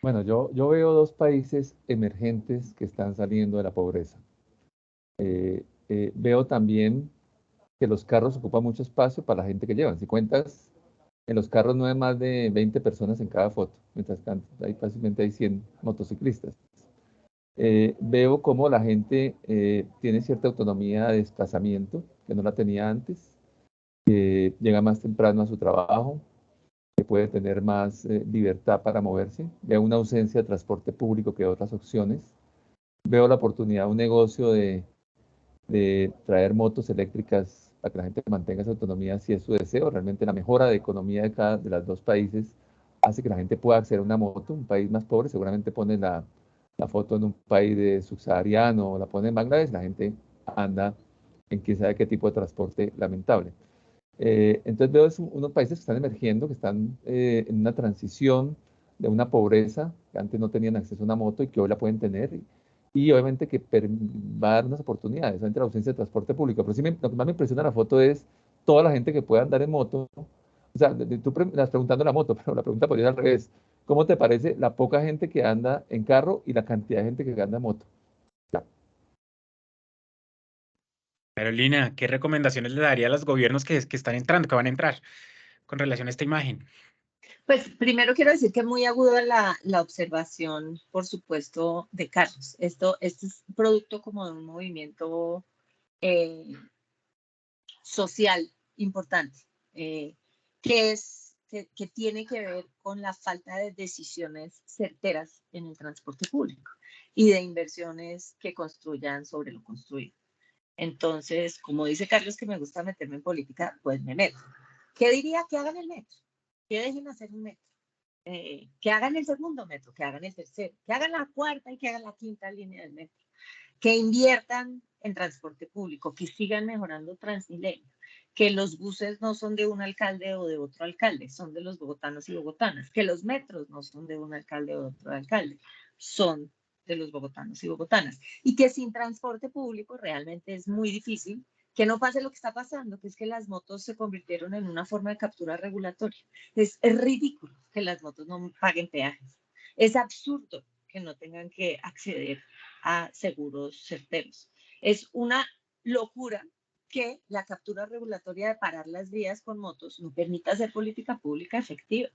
Bueno, yo veo dos países emergentes que están saliendo de la pobreza. Veo también que los carros ocupan mucho espacio para la gente que llevan. Si cuentas, en los carros no hay más de 20 personas en cada foto, mientras que fácilmente hay 100 motociclistas. Veo cómo la gente tiene cierta autonomía de desplazamiento que no la tenía antes. que llega más temprano a su trabajo, que puede tener más libertad para moverse. Veo una ausencia de transporte público que otras opciones. Veo la oportunidad de un negocio de traer motos eléctricas para que la gente mantenga esa autonomía si es su deseo. Realmente la mejora de economía de cada de los dos países hace que la gente pueda acceder a una moto. Un país más pobre seguramente pone la foto en un país de subsahariano o la pone en Bangladesh, la gente anda en quién sabe qué tipo de transporte lamentable. Entonces veo unos países que están emergiendo, que están en una transición de una pobreza, que antes no tenían acceso a una moto y que hoy la pueden tener, y obviamente que va a dar unas oportunidades, obviamente la ausencia de transporte público. Pero sí lo que más me impresiona la foto es toda la gente que puede andar en moto. O sea, tú me estás preguntando la moto, pero la pregunta podría ser al revés. ¿Cómo te parece la poca gente que anda en carro y la cantidad de gente que anda en moto? Ya. Carolina, ¿qué recomendaciones le daría a los gobiernos que están entrando, que van a entrar con relación a esta imagen? Pues primero quiero decir que muy aguda la observación, por supuesto, de Carlos. Esto es producto como de un movimiento social importante, que tiene que ver con la falta de decisiones certeras en el transporte público y de inversiones que construyan sobre lo construido. Entonces, como dice Carlos que me gusta meterme en política, pues me meto. ¿Qué diría? Que hagan el metro, que dejen hacer un metro, que hagan el segundo metro, que hagan el tercero, que hagan la cuarta y que hagan la quinta línea del metro, que inviertan en transporte público, que sigan mejorando Transmilenio, que los buses no son de un alcalde o de otro alcalde, son de los bogotanos y bogotanas, que los metros no son de un alcalde o de otro alcalde, son de los bogotanos y bogotanas, y que sin transporte público realmente es muy difícil que no pase lo que está pasando, que es que las motos se convirtieron en una forma de captura regulatoria. Es ridículo que las motos no paguen peajes. Es absurdo que no tengan que acceder a seguros certeros. Es una locura que la captura regulatoria de parar las vías con motos no permita hacer política pública efectiva.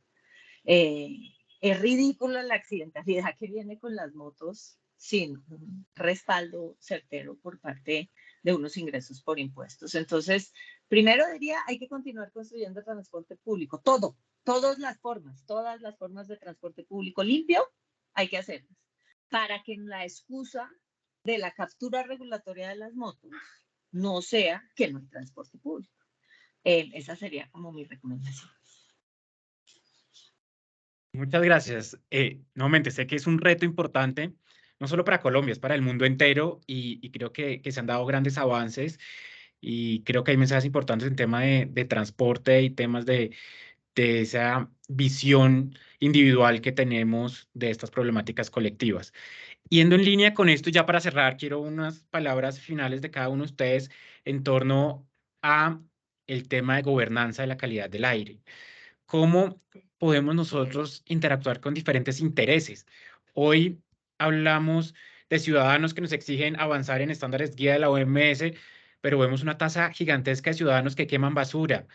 Es ridícula la accidentalidad que viene con las motos sin un respaldo certero por parte de unos ingresos por impuestos. Entonces, primero diría, hay que continuar construyendo transporte público, todas las formas de transporte público limpio, hay que hacerlas, para que la excusa de la captura regulatoria de las motos no sea que no hay transporte público. Esa sería como mi recomendación. Muchas gracias. Nuevamente, sé que es un reto importante, no solo para Colombia, es para el mundo entero y creo que se han dado grandes avances y creo que hay mensajes importantes en tema de transporte y temas de esa visión individual que tenemos de estas problemáticas colectivas. Yendo en línea con esto, ya para cerrar, quiero unas palabras finales de cada uno de ustedes en torno a el tema de gobernanza de la calidad del aire. ¿Cómo podemos nosotros interactuar con diferentes intereses? Hoy hablamos de ciudadanos que nos exigen avanzar en estándares guía de la OMS, pero vemos una tasa gigantesca de ciudadanos que queman basura,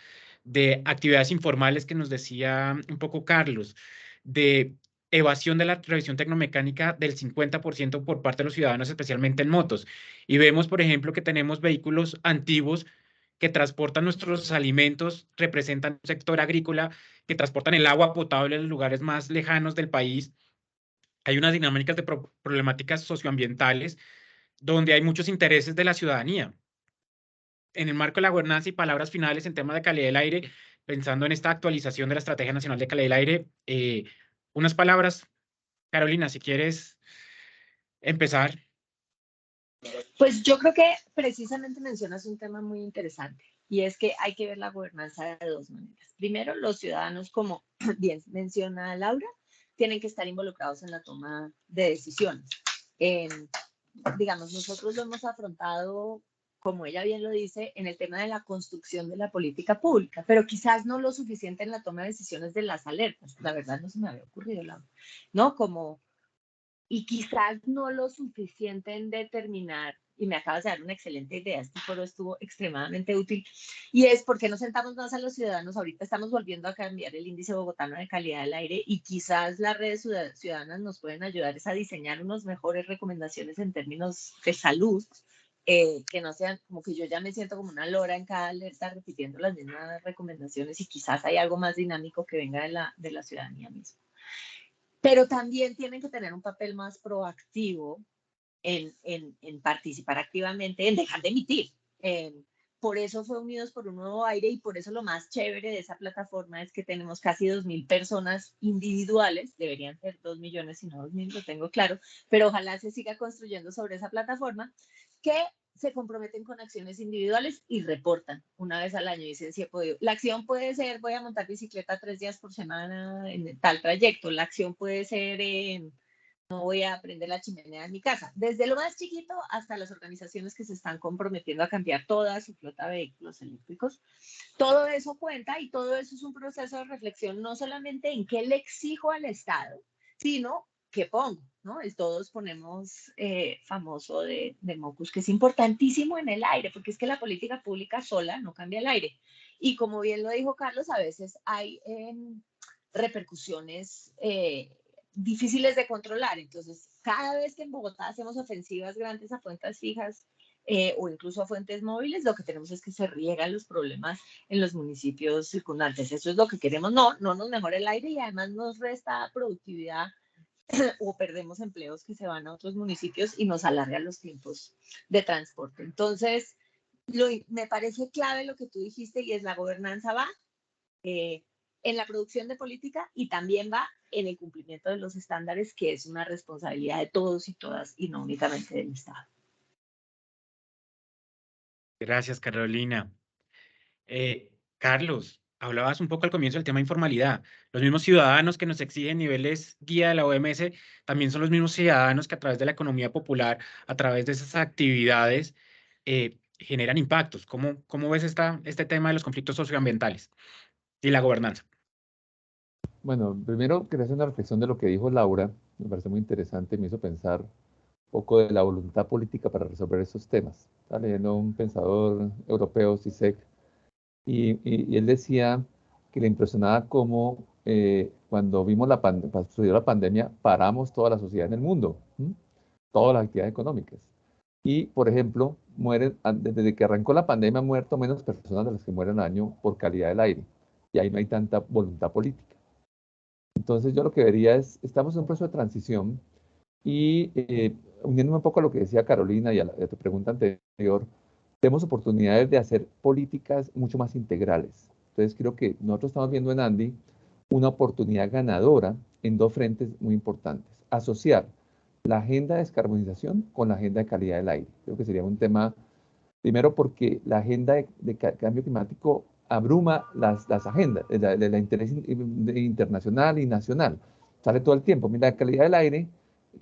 de actividades informales que nos decía un poco Carlos, de evasión de la revisión tecnomecánica del 50% por parte de los ciudadanos, especialmente en motos. Y vemos, por ejemplo, que tenemos vehículos antiguos que transportan nuestros alimentos, representan un sector agrícola, que transportan el agua potable en los lugares más lejanos del país. Hay unas dinámicas de problemáticas socioambientales donde hay muchos intereses de la ciudadanía. En el marco de la gobernanza y palabras finales en temas de calidad del aire, pensando en esta actualización de la Estrategia Nacional de Calidad del Aire, unas palabras, Carolina, si quieres empezar. Pues yo creo que precisamente mencionas un tema muy interesante y es que hay que ver la gobernanza de dos maneras. Primero, los ciudadanos, como bien menciona Laura, tienen que estar involucrados en la toma de decisiones. Digamos, nosotros lo hemos afrontado, como ella bien lo dice, en el tema de la construcción de la política pública, pero quizás no lo suficiente en la toma de decisiones de las alertas. La verdad no se me había ocurrido, Laura, ¿no? Y quizás no lo suficiente en determinar, y me acabas de dar una excelente idea, este foro estuvo extremadamente útil, y es porque nos sentamos más a los ciudadanos. Ahorita estamos volviendo a cambiar el índice bogotano de calidad del aire y quizás las redes ciudadanas nos pueden ayudar a diseñar unas mejores recomendaciones en términos de salud que no sean como que yo ya me siento como una lora en cada alerta repitiendo las mismas recomendaciones y quizás hay algo más dinámico que venga de la ciudadanía misma. Pero también tienen que tener un papel más proactivo en participar activamente, en dejar de emitir. Por eso fue Unidos por un Nuevo Aire y por eso lo más chévere de esa plataforma es que tenemos casi 2.000 personas individuales, deberían ser 2 millones y no 2.000, lo tengo claro, pero ojalá se siga construyendo sobre esa plataforma, que se comprometen con acciones individuales y reportan una vez al año. Dicen si he podido. La acción puede ser, voy a montar bicicleta 3 días por semana en tal trayecto. La acción puede ser, no voy a prender la chimenea en mi casa. Desde lo más chiquito hasta las organizaciones que se están comprometiendo a cambiar toda su flota de vehículos eléctricos. Todo eso cuenta y todo eso es un proceso de reflexión, no solamente en qué le exijo al Estado, sino qué pongo, ¿no? Todos ponemos famoso de Mocus, que es importantísimo en el aire, porque es que la política pública sola no cambia el aire. Y como bien lo dijo Carlos, a veces hay repercusiones difíciles de controlar. Entonces, cada vez que en Bogotá hacemos ofensivas grandes a fuentes fijas o incluso a fuentes móviles, lo que tenemos es que se riegan los problemas en los municipios circundantes. Eso es lo que queremos. No nos mejora el aire y además nos resta productividad o perdemos empleos que se van a otros municipios y nos alargan los tiempos de transporte. Entonces, me parece clave lo que tú dijiste y es la gobernanza va en la producción de política y también va en el cumplimiento de los estándares, que es una responsabilidad de todos y todas y no únicamente del Estado. Gracias, Carolina. Carlos, hablabas un poco al comienzo del tema informalidad. Los mismos ciudadanos que nos exigen niveles guía de la OMS también son los mismos ciudadanos que a través de la economía popular, a través de esas actividades, generan impactos. ¿Cómo ves este tema de los conflictos socioambientales y la gobernanza? Bueno, primero quería hacer una reflexión de lo que dijo Laura, me parece muy interesante, me hizo pensar un poco de la voluntad política para resolver esos temas. Estaba leyendo un pensador europeo, Zizek, y él decía que le impresionaba cómo cuando vimos sucedió la pandemia, paramos toda la sociedad en el mundo, todas las actividades económicas. Y, por ejemplo, desde que arrancó la pandemia han muerto menos personas de las que mueren al año por calidad del aire. Y ahí no hay tanta voluntad política. Entonces yo lo que vería es, estamos en un proceso de transición y uniéndome un poco a lo que decía Carolina y a tu pregunta anterior, tenemos oportunidades de hacer políticas mucho más integrales. Entonces creo que nosotros estamos viendo en Andy una oportunidad ganadora en dos frentes muy importantes. Asociar la agenda de descarbonización con la agenda de calidad del aire. Creo que sería un tema, primero porque la agenda de cambio climático abruma las agendas de la interés internacional y nacional. Sale todo el tiempo. Mira, la calidad del aire,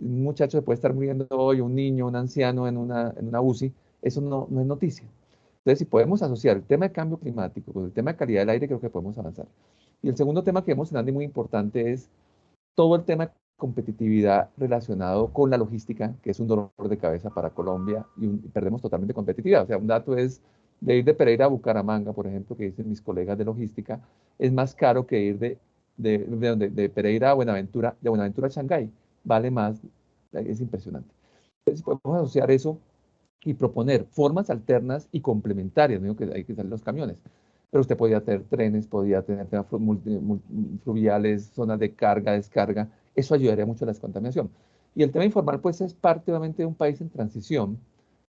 un muchacho se puede estar muriendo hoy, un niño, un anciano en una UCI, eso no es noticia. Entonces, si podemos asociar el tema de cambio climático con el tema de calidad del aire, creo que podemos avanzar. Y el segundo tema que vemos en Andy muy importante es todo el tema de competitividad relacionado con la logística, que es un dolor de cabeza para Colombia y perdemos totalmente competitividad. O sea, un dato es de ir de Pereira a Bucaramanga, por ejemplo, que dicen mis colegas de logística, es más caro que ir de Pereira a Buenaventura, de Buenaventura a Shanghái. Vale más, es impresionante. Entonces, podemos asociar eso y proponer formas alternas y complementarias, no digo que hay que salir los camiones, pero usted podía tener trenes, podía tener temas fluviales, zonas de carga, descarga, eso ayudaría mucho a la descontaminación. Y el tema informal, pues, es parte, obviamente, de un país en transición,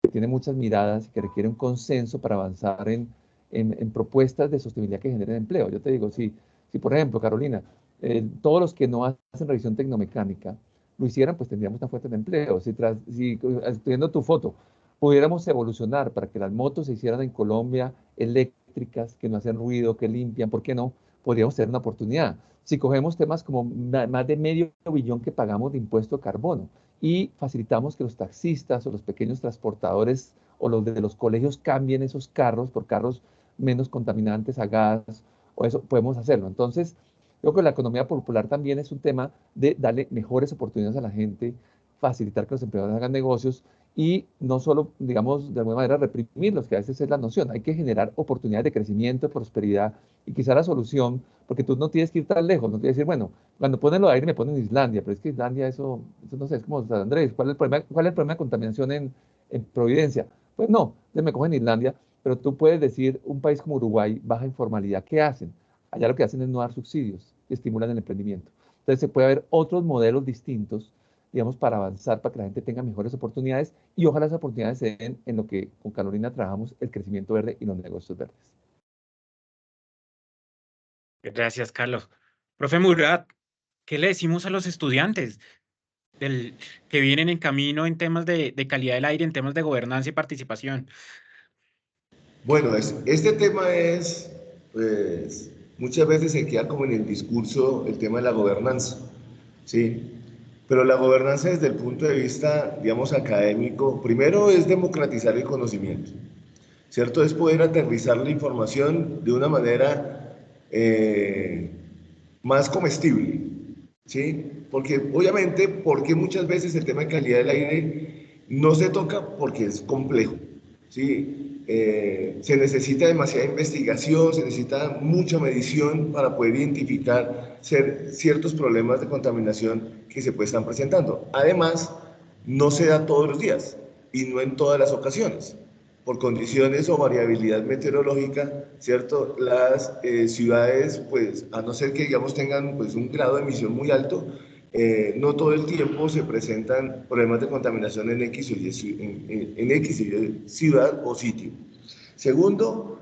que tiene muchas miradas y que requiere un consenso para avanzar en propuestas de sostenibilidad que generen empleo. Yo te digo, si por ejemplo, Carolina, todos los que no hacen revisión tecnomecánica lo hicieran, pues tendríamos una fuente de empleo. Si viendo tu foto, pudiéramos evolucionar para que las motos se hicieran en Colombia eléctricas, que no hacen ruido, que limpian, ¿por qué no? Podríamos tener una oportunidad. Si cogemos temas como más de $500 millones que pagamos de impuesto de carbono y facilitamos que los taxistas o los pequeños transportadores o los de los colegios cambien esos carros por carros menos contaminantes a gas, o eso podemos hacerlo. Entonces, creo que la economía popular también es un tema de darle mejores oportunidades a la gente, facilitar que los empleadores hagan negocios y no solo, digamos, de alguna manera reprimirlos, que a veces es la noción, hay que generar oportunidades de crecimiento, de prosperidad y quizá la solución, porque tú no tienes que ir tan lejos, no tienes que decir, bueno, cuando ponen lo de aire me ponen Islandia, pero es que Islandia eso no sé, es como San Andrés, ¿cuál es el problema de contaminación en Providencia? Pues no, me cogen Islandia, pero tú puedes decir un país como Uruguay, baja informalidad, ¿qué hacen? Allá lo que hacen es no dar subsidios, estimulan el emprendimiento. Entonces se puede haber otros modelos distintos, digamos, para avanzar, para que la gente tenga mejores oportunidades y ojalá esas oportunidades se den en lo que con Carolina trabajamos, el crecimiento verde y los negocios verdes. Gracias, Carlos. Profe Murat, ¿qué le decimos a los estudiantes que vienen en camino en temas de calidad del aire, en temas de gobernanza y participación? Bueno, este tema es, pues, muchas veces se queda como en el discurso el tema de la gobernanza, ¿sí? Pero la gobernanza desde el punto de vista, digamos, académico, primero es democratizar el conocimiento, ¿cierto? Es poder aterrizar la información de una manera más comestible, ¿sí? Porque obviamente, porque muchas veces el tema de calidad del aire no se toca porque es complejo, ¿sí? Se necesita demasiada investigación, se necesita mucha medición para poder identificar ciertos problemas de contaminación que se pueden estar presentando. Además, no se da todos los días y no en todas las ocasiones. Por condiciones o variabilidad meteorológica, ¿cierto? Las ciudades, pues, a no ser que, digamos, tengan pues, un grado de emisión muy alto, no todo el tiempo se presentan problemas de contaminación en X o Y, en X y Y ciudad o sitio. Segundo,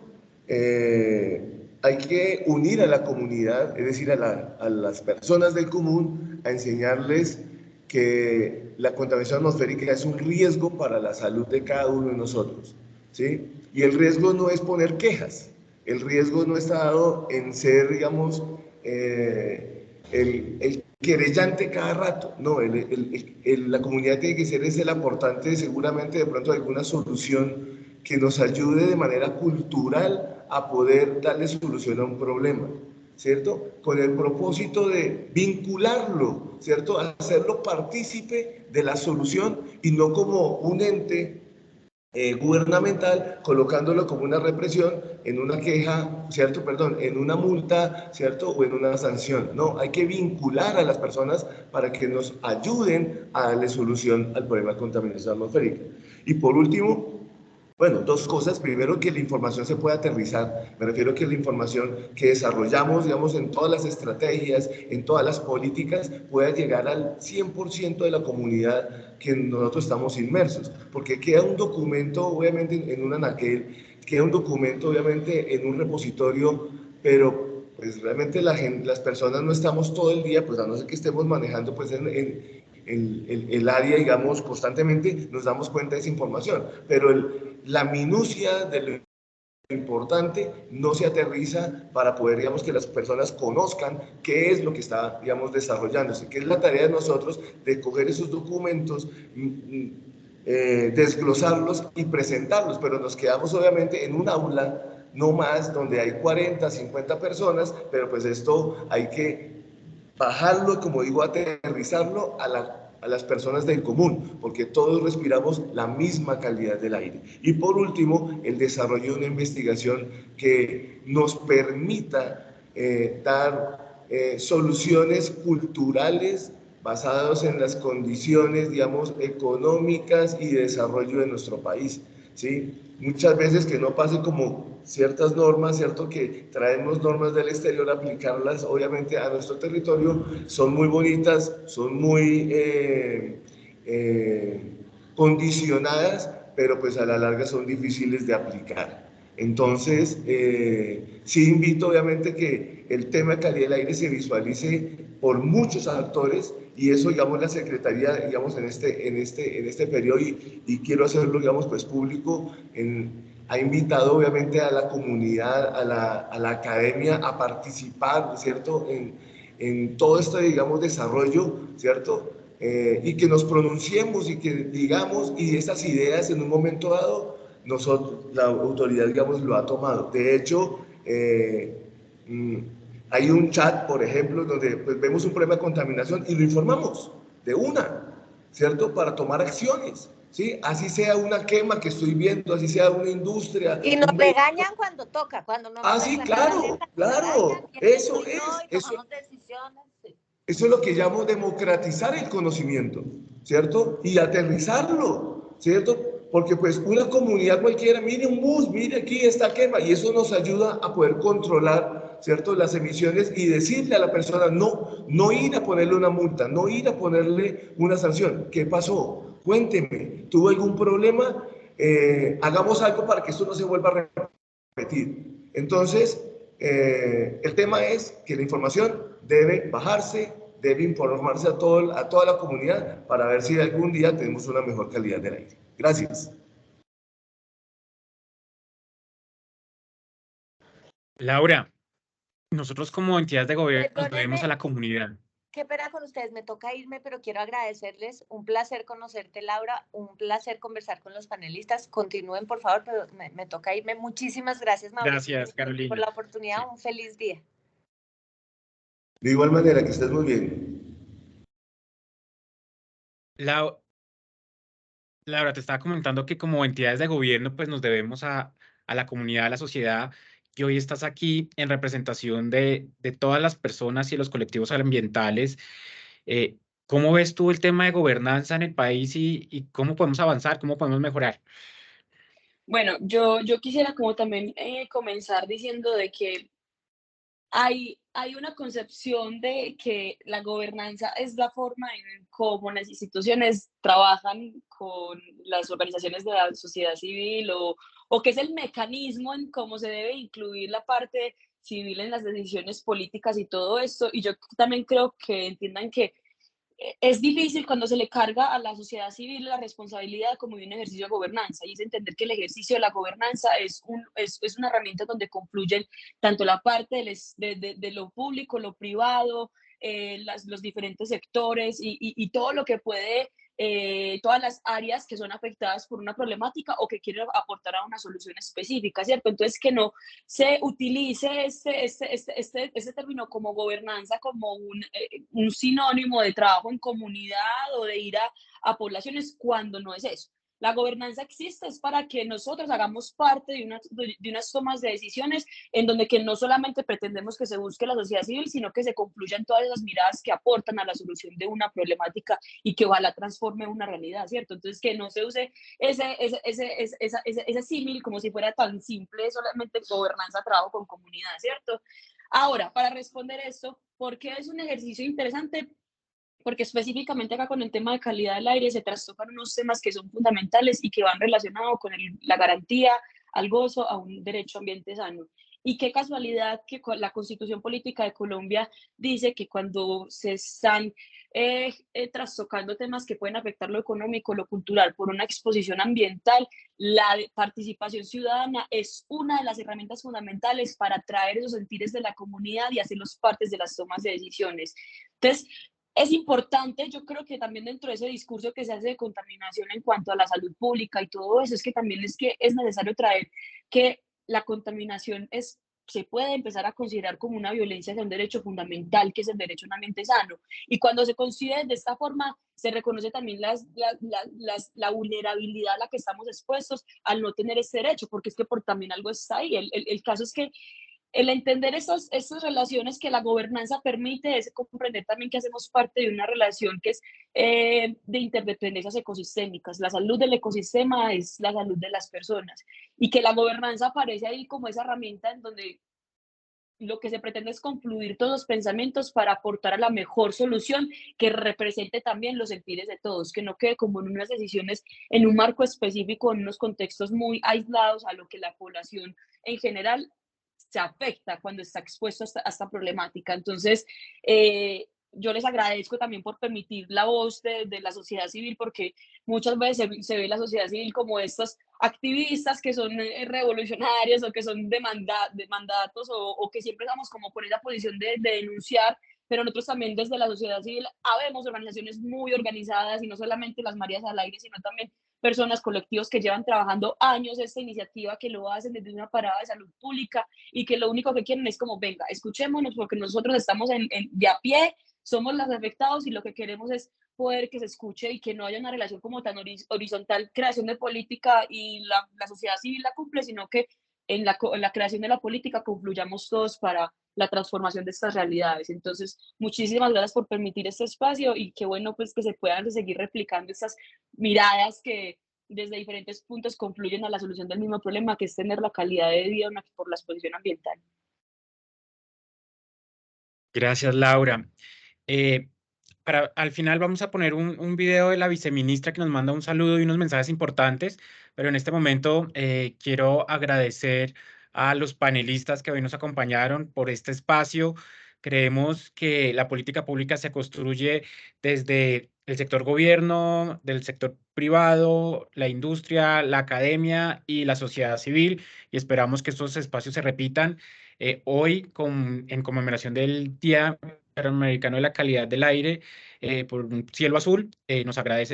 hay que unir a la comunidad, es decir, a las personas del común, a enseñarles que la contaminación atmosférica es un riesgo para la salud de cada uno de nosotros, ¿sí? Y el riesgo no es poner quejas, el riesgo no está dado en ser, digamos, el querellante cada rato, no, la comunidad tiene que ser el aportante seguramente de pronto de alguna solución que nos ayude de manera cultural a poder darle solución a un problema, ¿cierto? Con el propósito de vincularlo, ¿cierto? Hacerlo partícipe de la solución y no como un ente gubernamental, colocándolo como una represión en una queja, ¿cierto? Perdón, en una multa, ¿cierto? O en una sanción. No, hay que vincular a las personas para que nos ayuden a darle solución al problema de contaminación atmosférica. Y por último, bueno, dos cosas. Primero, que la información se pueda aterrizar. Me refiero a que la información que desarrollamos, digamos, en todas las estrategias, en todas las políticas, pueda llegar al 100% de la comunidad que nosotros estamos inmersos. Porque queda un documento, obviamente, en un anaquel, queda un documento, obviamente, en un repositorio, pero pues realmente las personas no estamos todo el día, pues a no ser que estemos manejando pues el área, digamos, constantemente nos damos cuenta de esa información, pero la minucia de lo importante no se aterriza para poder, digamos, que las personas conozcan qué es lo que está, digamos, desarrollándose, que es la tarea de nosotros de coger esos documentos, desglosarlos y presentarlos, pero nos quedamos obviamente en un aula, no más, donde hay 40, 50 personas, pero pues esto hay que bajarlo, como digo, aterrizarlo a las personas del común, porque todos respiramos la misma calidad del aire. Y por último, el desarrollo de una investigación que nos permita dar soluciones culturales basadas en las condiciones, digamos, económicas y de desarrollo de nuestro país, ¿sí? Muchas veces que no pase como ciertas normas, ¿cierto? Que traemos normas del exterior, aplicarlas obviamente a nuestro territorio, son muy bonitas, son muy condicionadas, pero pues a la larga son difíciles de aplicar. Entonces, sí invito obviamente que el tema de calidad del aire se visualice por muchos actores y eso, digamos, la Secretaría, digamos, en este periodo y quiero hacerlo, digamos, pues público, ha invitado obviamente a la comunidad, a la academia a participar, ¿cierto? En todo este, digamos, desarrollo, ¿cierto? Y que nos pronunciemos y que digamos, y esas ideas en un momento dado, nosotros, la autoridad, digamos, lo ha tomado. De hecho, hay un chat, por ejemplo, donde pues, vemos un problema de contaminación y lo informamos de una, ¿cierto? Para tomar acciones, ¿sí? Así sea una quema que estoy viendo, así sea una industria. Y nos regañan cuando toca, cuando no nos Sí, reclaman la claro, alerta, claro, eso es, y tomamos decisiones. Sí. Eso es lo que llamo democratizar el conocimiento, ¿cierto? Y aterrizarlo, ¿cierto? Porque pues una comunidad cualquiera, mire un bus, mire aquí está quema, y eso nos ayuda a poder controlar, ¿cierto?, las emisiones y decirle a la persona, no ir a ponerle una multa, no ir a ponerle una sanción. ¿Qué pasó? Cuénteme, ¿tuvo algún problema? Hagamos algo para que esto no se vuelva a repetir. Entonces, el tema es que la información debe bajarse, debe informarse a toda la comunidad para ver si algún día tenemos una mejor calidad del aire. Gracias. Laura, nosotros como entidades de gobierno nos debemos a Perdónenme, la comunidad. qué pena con ustedes, me toca irme, pero quiero agradecerles. Un placer conocerte, Laura. Un placer conversar con los panelistas. Continúen, por favor, pero me toca irme. Muchísimas gracias, Mauricio, Gracias, por Carolina. la oportunidad. Sí. Un feliz día. De igual manera, que estés muy bien. Laura, te estaba comentando que como entidades de gobierno, pues nos debemos a la comunidad, a la sociedad, y hoy estás aquí en representación de todas las personas y los colectivos ambientales. Eh, ¿Cómo ves tú el tema de gobernanza en el país y cómo podemos avanzar, cómo podemos mejorar? Bueno, yo quisiera como también comenzar diciendo de que hay una concepción de que la gobernanza es la forma en cómo las instituciones trabajan con las organizaciones de la sociedad civil o que es el mecanismo en cómo se debe incluir la parte civil en las decisiones políticas y todo esto. Y yo también creo que entiendan que es difícil cuando se le carga a la sociedad civil la responsabilidad como de un ejercicio de gobernanza, y es entender que el ejercicio de la gobernanza es una herramienta donde confluyen tanto la parte de lo público, lo privado, los diferentes sectores y todo lo que puede, todas las áreas que son afectadas por una problemática o que quieren aportar a una solución específica, ¿cierto? Entonces, que no se utilice este término como gobernanza como un sinónimo de trabajo en comunidad o de ir a poblaciones cuando no es eso. La gobernanza existe es para que nosotros hagamos parte de unas tomas de decisiones en donde que no solamente pretendemos que se busque la sociedad civil, sino que se concluyan todas esas miradas que aportan a la solución de una problemática y que ojalá transforme una realidad, ¿cierto? Entonces, que no se use ese símil como si fuera tan simple, solamente gobernanza, trabajo con comunidad, ¿cierto? Ahora, para responder esto, ¿por qué es un ejercicio interesante? Porque específicamente acá con el tema de calidad del aire se trastocan unos temas que son fundamentales y que van relacionados con la garantía al gozo a un derecho a ambiente sano. Y qué casualidad que la Constitución Política de Colombia dice que cuando se están trastocando temas que pueden afectar lo económico, lo cultural, por una exposición ambiental, la participación ciudadana es una de las herramientas fundamentales para atraer esos sentires de la comunidad y hacerlos partes de las tomas de decisiones. Entonces, es importante, yo creo que también dentro de ese discurso que se hace de contaminación en cuanto a la salud pública y todo eso, es que también es necesario traer que la contaminación se puede empezar a considerar como una violencia hacia un derecho fundamental, que es el derecho a un ambiente sano. Y cuando se considera de esta forma, se reconoce también la vulnerabilidad a la que estamos expuestos al no tener ese derecho, porque es que por también algo está ahí. El caso es que el entender esas relaciones que la gobernanza permite es comprender también que hacemos parte de una relación que es de interdependencias ecosistémicas. La salud del ecosistema es la salud de las personas y que la gobernanza aparece ahí como esa herramienta en donde lo que se pretende es confluir todos los pensamientos para aportar a la mejor solución que represente también los sentires de todos, que no quede como en unas decisiones en un marco específico, en unos contextos muy aislados a lo que la población en general se afecta cuando está expuesto a esta problemática. Entonces, yo les agradezco también por permitir la voz de la sociedad civil, porque muchas veces se ve la sociedad civil como estos activistas que son revolucionarios o que son de mandatos o que siempre estamos como por esa posición de denunciar, pero nosotros también desde la sociedad civil habemos organizaciones muy organizadas y no solamente las Marías al Aire, sino también personas, colectivos que llevan trabajando años esta iniciativa, que lo hacen desde una parada de salud pública y que lo único que quieren es como, venga, escuchémonos porque nosotros estamos de a pie, somos los afectados y lo que queremos es poder que se escuche y que no haya una relación como tan horizontal, creación de política y la sociedad civil la cumple, sino que en la creación de la política confluyamos todos para la transformación de estas realidades. Entonces, muchísimas gracias por permitir este espacio y qué bueno pues que se puedan seguir replicando estas miradas que desde diferentes puntos confluyen a la solución del mismo problema, que es tener la calidad de vida por la exposición ambiental. Gracias, Laura. Al final vamos a poner un video de la viceministra que nos manda un saludo y unos mensajes importantes, pero en este momento quiero agradecer a los panelistas que hoy nos acompañaron por este espacio. Creemos que la política pública se construye desde el sector gobierno, del sector privado, la industria, la academia y la sociedad civil, y esperamos que estos espacios se repitan. Hoy, en conmemoración del Día Interamericano de la Calidad del Aire, por un cielo azul,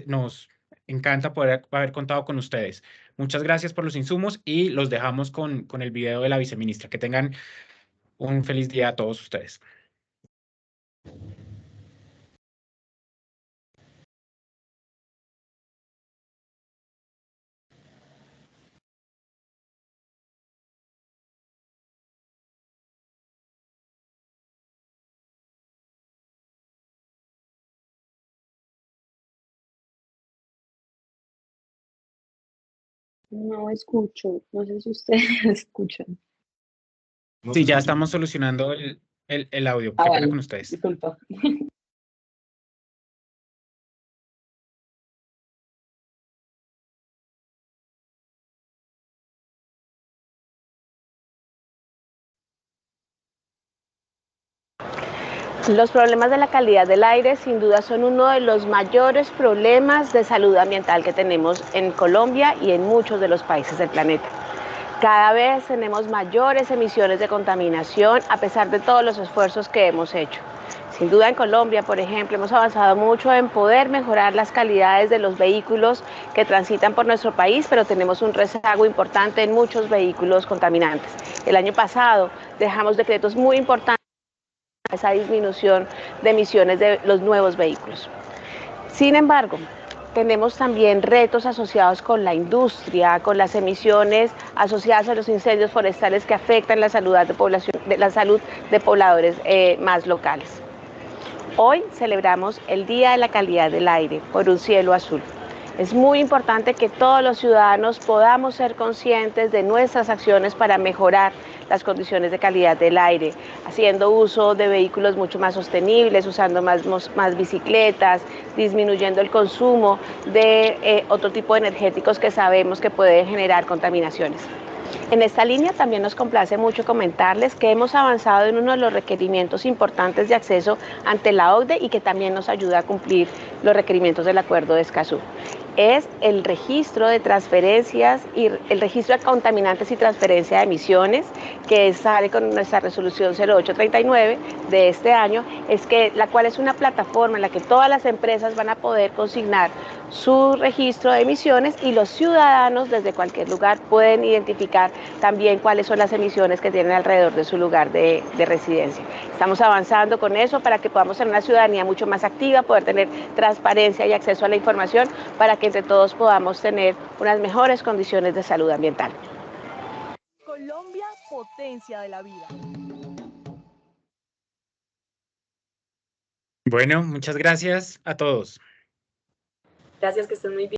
nos encanta poder haber contado con ustedes. Muchas gracias por los insumos y los dejamos con el video de la viceministra. Que tengan un feliz día a todos ustedes. No escucho, no sé si ustedes escuchan. No Sí, se ya escucha. estamos solucionando el audio. Ah, Qué pena vale, con ustedes. disculpa. Los problemas de la calidad del aire sin duda son uno de los mayores problemas de salud ambiental que tenemos en Colombia y en muchos de los países del planeta. Cada vez tenemos mayores emisiones de contaminación a pesar de todos los esfuerzos que hemos hecho. Sin duda en Colombia, por ejemplo, hemos avanzado mucho en poder mejorar las calidades de los vehículos que transitan por nuestro país, pero tenemos un rezago importante en muchos vehículos contaminantes. El año pasado dejamos decretos muy importantes esa disminución de emisiones de los nuevos vehículos. Sin embargo, tenemos también retos asociados con la industria, con las emisiones asociadas a los incendios forestales que afectan la salud de pobladores más locales. Hoy celebramos el Día de la Calidad del Aire por un cielo azul. Es muy importante que todos los ciudadanos podamos ser conscientes de nuestras acciones para mejorar las condiciones de calidad del aire, haciendo uso de vehículos mucho más sostenibles, usando más bicicletas, disminuyendo el consumo de otro tipo de energéticos que sabemos que pueden generar contaminaciones. En esta línea también nos complace mucho comentarles que hemos avanzado en uno de los requerimientos importantes de acceso ante la OCDE y que también nos ayuda a cumplir los requerimientos del Acuerdo de Escazú. Es el registro de transferencias y el registro de contaminantes y transferencia de emisiones que sale con nuestra resolución 0839 de este año, la cual es una plataforma en la que todas las empresas van a poder consignar su registro de emisiones y los ciudadanos desde cualquier lugar pueden identificar también cuáles son las emisiones que tienen alrededor de su lugar de residencia. Estamos avanzando con eso para que podamos tener una ciudadanía mucho más activa, poder tener transparencia y acceso a la información para que entre todos podamos tener unas mejores condiciones de salud ambiental. Colombia, potencia de la vida. Bueno, muchas gracias a todos. Gracias, que estén muy bien.